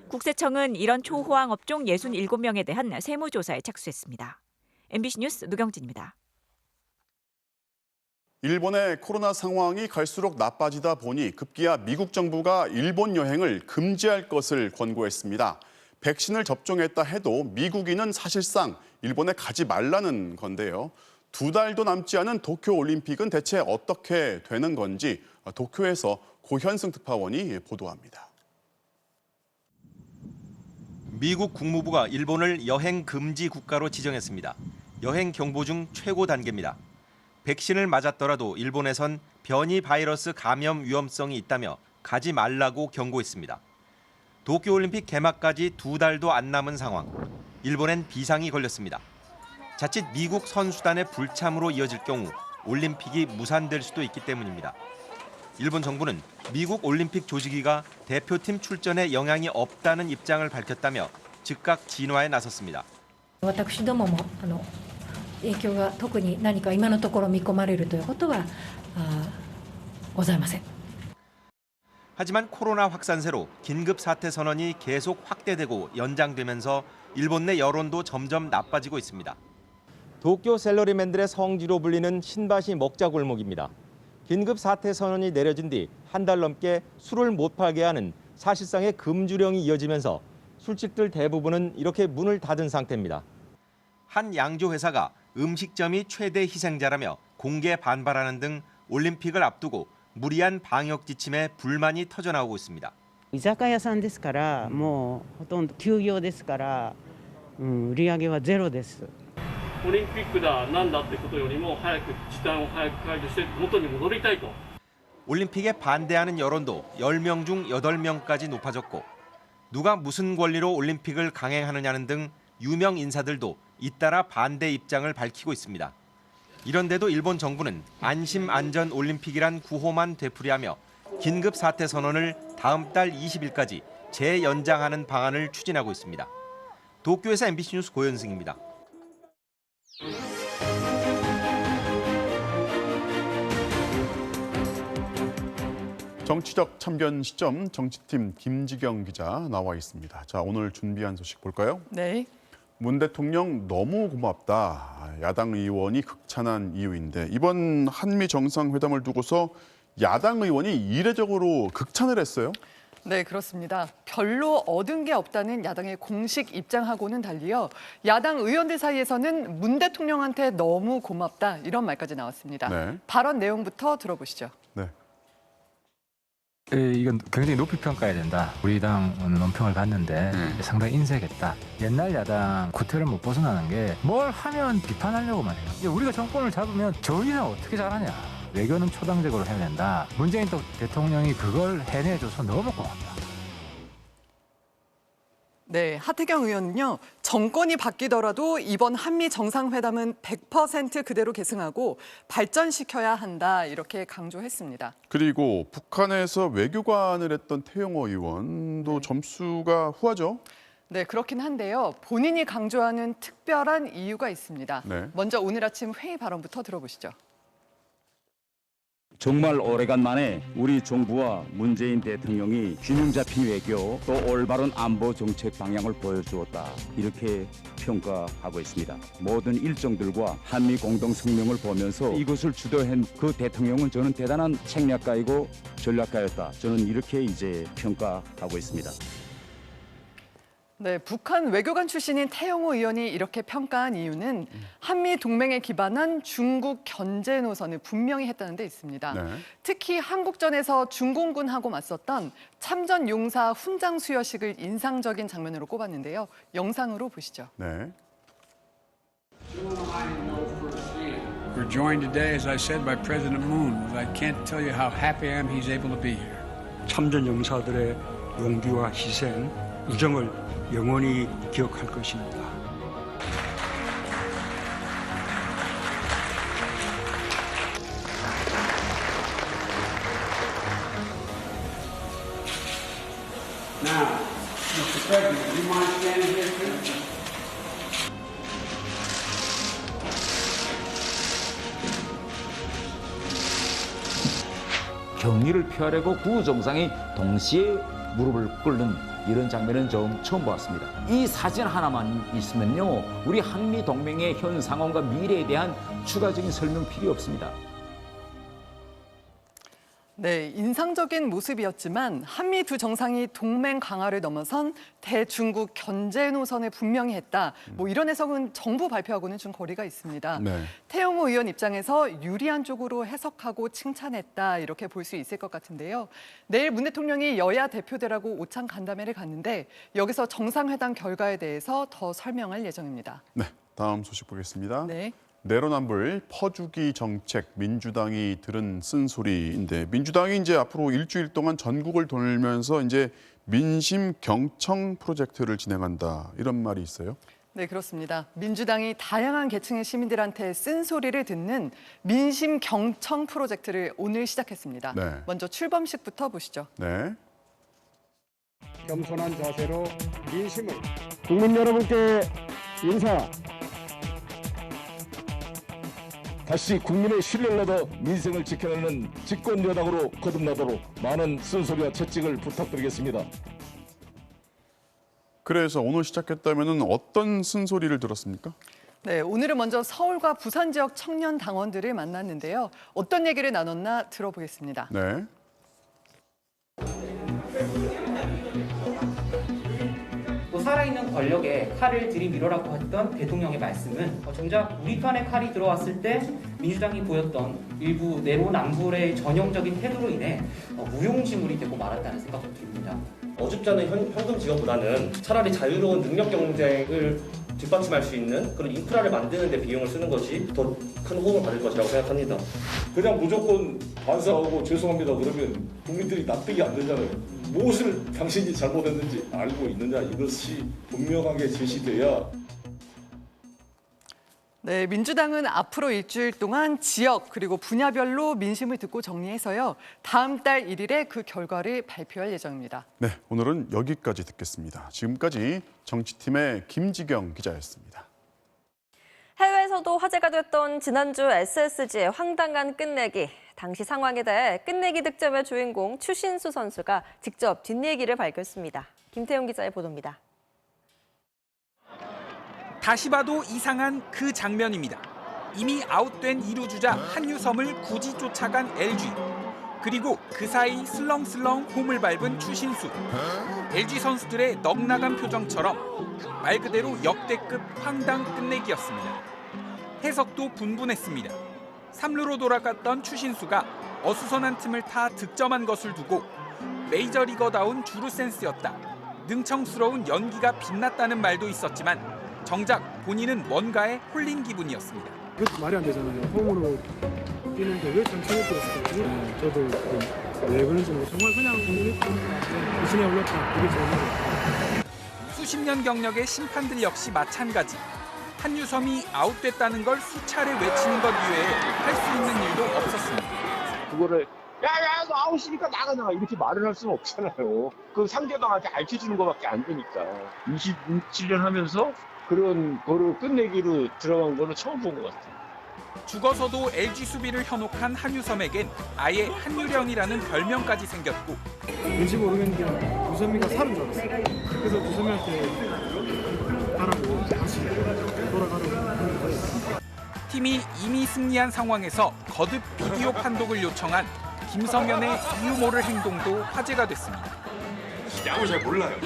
국세청은 이런 초호황 업종 67명에 대한 세무조사에 착수했습니다. MBC 뉴스 노경진입니다. 일본의 코로나 상황이 갈수록 나빠지다 보니 급기야 미국 정부가 일본 여행을 금지할 것을 권고했습니다. 백신을 접종했다 해도 미국인은 사실상 일본에 가지 말라는 건데요. 2달도 남지 않은 도쿄올림픽은 대체 어떻게 되는 건지 도쿄에서 고현승 특파원이 보도합니다. 미국 국무부가 일본을 여행 금지 국가로 지정했습니다. 여행 경보 중 최고 단계입니다. 백신을 맞았더라도 일본에선 변이 바이러스 감염 위험성이 있다며 가지 말라고 경고했습니다. 도쿄올림픽 개막까지 2달도 안 남은 상황. 일본엔 비상이 걸렸습니다. 자칫 미국 선수단의 불참으로 이어질 경우 올림픽이 무산될 수도 있기 때문입니다. 일본 정부는 미국 올림픽 조직위가 대표팀 출전에 영향이 없다는 입장을 밝혔다며 즉각 진화에 나섰습니다. 私どもも影響が特に何か今のところ見込まれるということはございません。 하지만 코로나 확산세로 긴급 사태 선언이 계속 확대되고 연장되면서 일본 내 여론도 점점 나빠지고 있습니다. 도쿄 샐러리맨들의 성지로 불리는 신바시 먹자 골목입니다. 긴급 사태 선언이 내려진 뒤 한 달 넘게 술을 못 팔게 하는 사실상의 금주령이 이어지면서 술집들 대부분은 이렇게 문을 닫은 상태입니다. 한 양조 회사가 음식점이 최대 희생자라며 공개 반발하는 등 올림픽을 앞두고 무리한 방역 지침에 불만이 터져나오고 있습니다. 居酒屋さんですからもうほとんど休業ですから、売り上げはゼロです。オリンピックだなんだってことよりも早く時短を早く解除して元に戻りたいと. 올림픽에 반대하는 여론도 10명 중 8명까지 높아졌고 누가 무슨 권리로 올림픽을 강행하느냐는 등 유명 인사들도 잇따라 반대 입장을 밝히고 있습니다. 이런데도 일본 정부는 안심 안전 올림픽이란 구호만 되풀이하며 긴급 사태 선언을 다음 달 20일까지 재연장하는 방안을 추진하고 있습니다. 도쿄에서 MBC 뉴스 고현승입니다. 정치적 참견 시점 정치팀 김지경 기자 나와 있습니다. 자, 오늘 준비한 소식 볼까요? 네. 문 대통령 너무 고맙다. 야당 의원이 극찬한 이유인데 이번 한미 정상회담을 두고서 야당 의원이 이례적으로 극찬을 했어요. 네, 그렇습니다. 별로 얻은 게 없다는 야당의 공식 입장하고는 달리요. 야당 의원들 사이에서는 문 대통령한테 너무 고맙다 이런 말까지 나왔습니다. 네. 발언 내용부터 들어보시죠. 네. 이건 굉장히 높이 평가해야 된다. 우리 당은 논평을 봤는데 상당히 인색했다. 옛날 야당 구태를 못 벗어나는 게 뭘 하면 비판하려고만 해요. 이제 우리가 정권을 잡으면 저희는 어떻게 잘하냐. 외교는 초당적으로 해야 된다. 문재인 대통령이 그걸 해내줘서 너무 고맙다. 네, 하태경 의원은요. 정권이 바뀌더라도 이번 한미 정상회담은 100% 그대로 계승하고 발전시켜야 한다 이렇게 강조했습니다. 그리고 북한에서 외교관을 했던 태영호 의원도 점수가 후하죠? 네, 그렇긴 한데요. 본인이 강조하는 특별한 이유가 있습니다. 네. 먼저 오늘 아침 회의 발언부터 들어보시죠. 정말 오래간 만에 우리 정부와 문재인 대통령이 균형 잡힌 외교 또 올바른 안보 정책 방향을 보여주었다. 이렇게 평가하고 있습니다. 모든 일정들과 한미 공동 성명을 보면서 이것을 주도한 그 대통령은 저는 대단한 책략가이고 전략가였다. 저는 이렇게 이제 평가하고 있습니다. 네, 북한 외교관 출신인 태영호 의원이 이렇게 평가한 이유는 한미 동맹에 기반한 중국 견제 노선을 분명히 했다는 데 있습니다. 네. 특히 한국전에서 중공군하고 맞섰던 참전 용사 훈장 수여식을 인상적인 장면으로 꼽았는데요. 영상으로 보시죠. 네. We're joined today, as I said, by President Moon. I can't tell you how happy I am he's able to be here. 참전 용사들의 용기와 희생, 우정을 영원히 기억할 것입니다. Now, Mr. President, do you mind standing here, please? 경의를 표하려고 두 정상이 동시에 무릎을 꿇는 이런 장면은 처음 보았습니다. 이 사진 하나만 있으면요, 우리 한미 동맹의 현 상황과 미래에 대한 추가적인 설명 필요 없습니다. 네, 인상적인 모습이었지만 한미 두 정상이 동맹 강화를 넘어선 대중국 견제 노선을 분명히 했다. 뭐 이런 해석은 정부 발표하고는 좀 거리가 있습니다. 네. 태영호 의원 입장에서 유리한 쪽으로 해석하고 칭찬했다 이렇게 볼 수 있을 것 같은데요. 내일 문 대통령이 여야 대표들하고 오찬 간담회를 갔는데 여기서 정상회담 결과에 대해서 더 설명할 예정입니다. 네, 다음 소식 보겠습니다. 네. 내로남불 퍼주기 정책 민주당이 들은 쓴소리인데 민주당이 이제 앞으로 일주일 동안 전국을 돌면서 이제 민심 경청 프로젝트를 진행한다 이런 말이 있어요. 네, 그렇습니다. 민주당이 다양한 계층의 시민들한테 쓴소리를 듣는 민심 경청 프로젝트를 오늘 시작했습니다. 네. 먼저 출범식부터 보시죠. 네. 겸손한 자세로 민심을 국민 여러분께 인사. 다시 국민의 신뢰를 얻어 민생을 지켜내는 집권 여당으로 거듭나도록 많은 쓴소리와 채찍을 부탁드리겠습니다. 그래서 오늘 시작했다면 어떤 쓴소리를 들었습니까? 네, 오늘은 먼저 서울과 부산 지역 청년 당원들을 만났는데요. 어떤 얘기를 나눴나 들어보겠습니다. 네. 또 살아있는 권력에 칼을 들이밀어라고 했던 대통령의 말씀은 정작 우리 편에 칼이 들어왔을 때 민주당이 보였던 일부 내로남불의 전형적인 태도로 인해 무용지물이 되고 말았다는 생각도 듭니다. 어줍지 않은 현금 지원보다는 차라리 자유로운 능력 경쟁을 뒷받침할 수 있는 그런 인프라를 만드는 데 비용을 쓰는 것이 더 큰 호응을 받을 것이라고 생각합니다. 그냥 무조건 반성하고 죄송합니다 그러면 국민들이 납득이 안 되잖아요. 무엇을 당신이 잘못했는지 알고 있느냐 이것이 분명하게 제시돼야. 네, 민주당은 앞으로 일주일 동안 지역 그리고 분야별로 민심을 듣고 정리해서요. 다음 달 1일에 그 결과를 발표할 예정입니다. 네, 오늘은 여기까지 듣겠습니다. 지금까지 정치팀의 김지경 기자였습니다. 해외에서도 화제가 됐던 지난주 SSG의 황당한 끝내기. 당시 상황에 대해 끝내기 득점의 주인공 추신수 선수가 직접 뒷얘기를 밝혔습니다. 김태용 기자의 보도입니다. 다시 봐도 이상한 그 장면입니다. 이미 아웃된 2루 주자 한유섬을 굳이 쫓아간 LG. 그리고 그 사이 슬렁슬렁 홈을 밟은 추신수. LG 선수들의 넋나간 표정처럼 말 그대로 역대급 황당 끝내기였습니다. 해석도 분분했습니다. 3루로 돌아갔던 추신수가 어수선한 틈을 타 득점한 것을 두고 메이저리거다운 주루 센스였다. 능청스러운 연기가 빛났다는 말도 있었지만 정작 본인은 뭔가에 홀린 기분이었습니다. 그것도 말이 안 되잖아요. 홈으로 뛰는데 왜 천천히 뛰었을까요? 저도 왜 그런지 정말 그냥 부신에 올렸다. 이게 제일 맞아요. 수십 년 경력의 심판들 역시 마찬가지. 한유섬이 아웃됐다는 걸 수차례 외치는 것 이외에 할 수 있는 일도 없었습니다. 그거를 야야 너 아웃이니까 나가나 이렇게 말을 할 수는 없잖아요. 그 상대방한테 알려주는 것밖에 안 되니까. 27년 하면서 그런 거를 끝내기로 들어간 거는 처음 본 것 같아요. 죽어서도 LG 수비를 현혹한 한유섬에겐 아예 한유령이라는 별명까지 생겼고 왠지 모르겠는데 유선미가 살은 줄 알았어요. 그래서 유선미한테 가라고 다시 돌아가라고 했는데 팀이 이미 승리한 상황에서 거듭 비디오 판독을 요청한 김성현의 유모를 행동도 화제가 됐습니다. 야구를 잘 몰라요.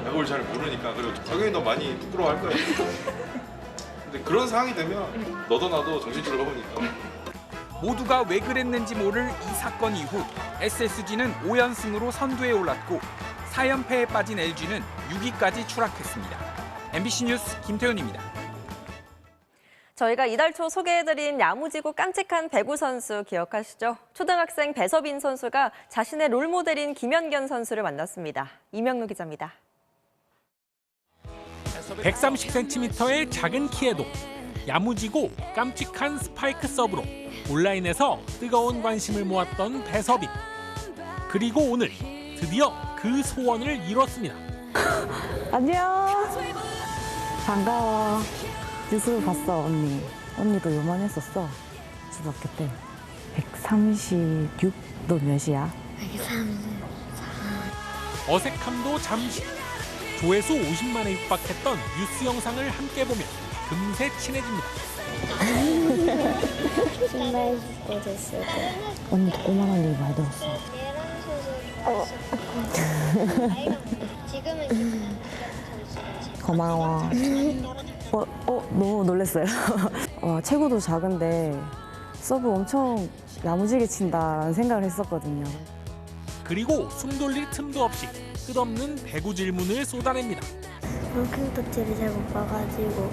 야구를 잘 모르니까 그리고 당연히 너 많이 부끄러워할 거야. 근데 그런 상황이 되면 너도 나도 정신줄을 놓으니까. 모두가 왜 그랬는지 모를 이 사건 이후 SSG는 5연승으로 선두에 올랐고 4연패에 빠진 LG는 6위까지 추락했습니다. MBC 뉴스 김태훈입니다. 저희가 이달 초 소개해드린 야무지고 깜찍한 배구 선수 기억하시죠? 초등학생 배서빈 선수가 자신의 롤모델인 김연견 선수를 만났습니다. 이명루 기자입니다. 130cm의 작은 키에도 야무지고 깜찍한 스파이크 서브로 온라인에서 뜨거운 관심을 모았던 배서빈. 그리고 오늘 드디어 그 소원을 이뤘습니다. 안녕. 반가워. 뉴스 봤어 언니. 언니도 요만했었어. 중학교 때. 136? 너 몇이야? 134. 어색함도 잠시. 조회수 50만에 육박했던 뉴스 영상을 함께 보며 금세 친해집니다. 신발 신고 됐을 때. 언니도 꼬마한 얘기 많이 들었어. 지금은 고마워. 너무 놀랐어요. 체구도 작은데 서브 엄청 야무지게 친다라는 생각을 했었거든요. 그리고 숨 돌릴 틈도 없이 끝없는 배구 질문을 쏟아냅니다. 브로킹 터치를 잘 못 봐가지고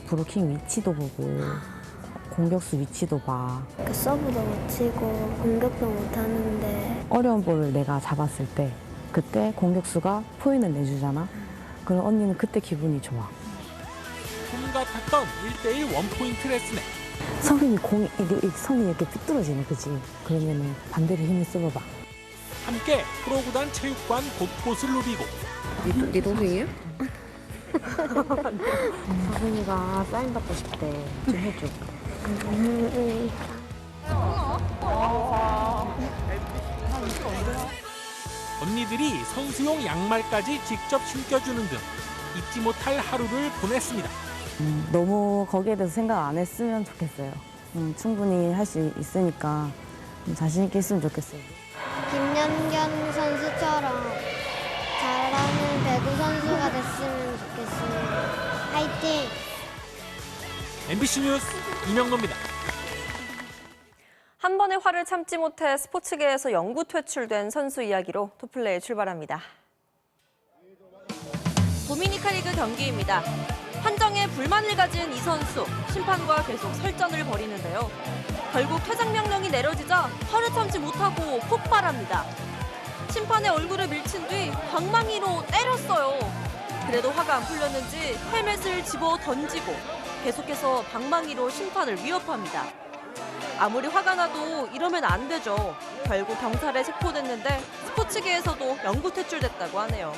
브로킹 위치도 보고 공격수 위치도 봐. 서브도 못 치고 공격도 못 하는데 어려운 볼을 내가 잡았을 때 그때 공격수가 포인을 내주잖아. 그럼 언니는 그때 기분이 좋아. 꿈 같았던 1대1 원포인트 레슨에 성인이 성이 이렇게 삐뚤어지네, 그지? 그러면은 반대로 힘을 써봐봐. 함께 프로구단 체육관 곳곳을 누비고 네 동생이야? 서준이가 사인 받고 싶대. 좀 해줘. 언니들이 선수용 양말까지 직접 신겨주는 등 잊지 못할 하루를 보냈습니다. 너무 거기에 대해서 생각 안 했으면 좋겠어요. 충분히 할 수 있으니까 자신 있게 했으면 좋겠어요. 김연경 선수처럼 잘하는 배구 선수가 됐으면 좋겠습니다. 화이팅! MBC 뉴스 이명노입니다. 한 번의 화를 참지 못해 스포츠계에서 영구 퇴출된 선수 이야기로 토플레이 출발합니다. 도미니카 리그 경기입니다. 판정에 불만을 가진 이 선수, 심판과 계속 설전을 벌이는데요. 결국 퇴장 명령이 내려지자 화를 참지 못하고 폭발합니다. 심판의 얼굴을 밀친 뒤 방망이로 때렸어요. 그래도 화가 안 풀렸는지 헬멧을 집어 던지고 계속해서 방망이로 심판을 위협합니다. 아무리 화가 나도 이러면 안 되죠. 결국 경찰에 체포됐는데 스포츠계에서도 영구 퇴출됐다고 하네요.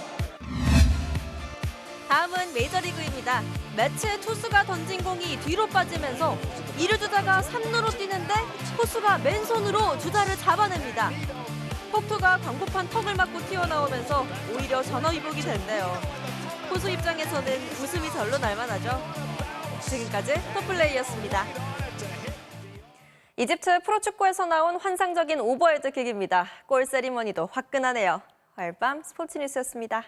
다음은 메이저리그입니다. 매치의 투수가 던진 공이 뒤로 빠지면서 2루 주자가 3루로 뛰는데 포수가 맨손으로 주자를 잡아냅니다. 폭투가 광고판 턱을 맞고 튀어나오면서 오히려 전화위복이 됐네요. 포수 입장에서는 웃음이 절로 날만하죠. 지금까지 토플레이였습니다. 이집트 프로축구에서 나온 환상적인 오버헤드 킥입니다. 골 세리머니도 화끈하네요. 화요일 밤 스포츠 뉴스였습니다.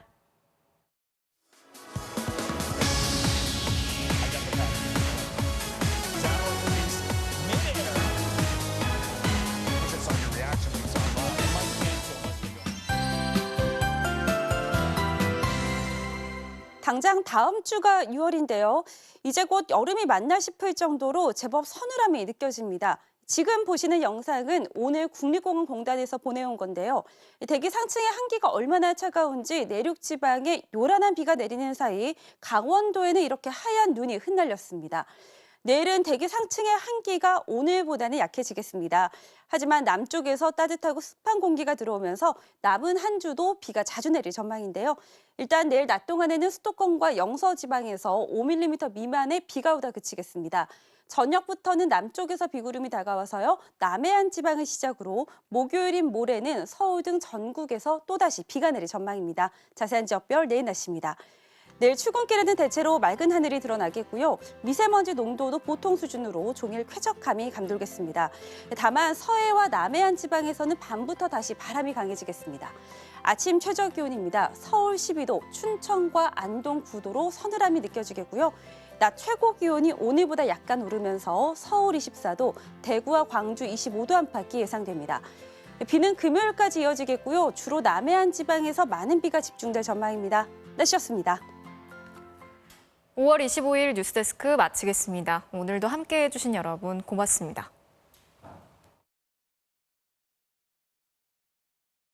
당장 다음 주가 6월인데요. 이제 곧 여름이 맞나 싶을 정도로 제법 서늘함이 느껴집니다. 지금 보시는 영상은 오늘 국립공원공단에서 보내온 건데요. 대기 상층의 한기가 얼마나 차가운지 내륙 지방에 요란한 비가 내리는 사이 강원도에는 이렇게 하얀 눈이 흩날렸습니다. 내일은 대기 상층의 한기가 오늘보다는 약해지겠습니다. 하지만 남쪽에서 따뜻하고 습한 공기가 들어오면서 남은 한 주도 비가 자주 내릴 전망인데요. 일단 내일 낮 동안에는 수도권과 영서 지방에서 5mm 미만의 비가 오다 그치겠습니다. 저녁부터는 남쪽에서 비구름이 다가와서요. 남해안 지방을 시작으로 목요일인 모레는 서울 등 전국에서 또다시 비가 내릴 전망입니다. 자세한 지역별 내일 날씨입니다. 내일 출근길에는 대체로 맑은 하늘이 드러나겠고요. 미세먼지 농도도 보통 수준으로 종일 쾌적함이 감돌겠습니다. 다만 서해와 남해안 지방에서는 밤부터 다시 바람이 강해지겠습니다. 아침 최저 기온입니다. 서울 12도, 춘천과 안동 9도로 서늘함이 느껴지겠고요. 낮 최고 기온이 오늘보다 약간 오르면서 서울 24도, 대구와 광주 25도 안팎이 예상됩니다. 비는 금요일까지 이어지겠고요. 주로 남해안 지방에서 많은 비가 집중될 전망입니다. 날씨였습니다. 5월 25일 뉴스데스크 마치겠습니다. 오늘도 함께해 주신 여러분 고맙습니다.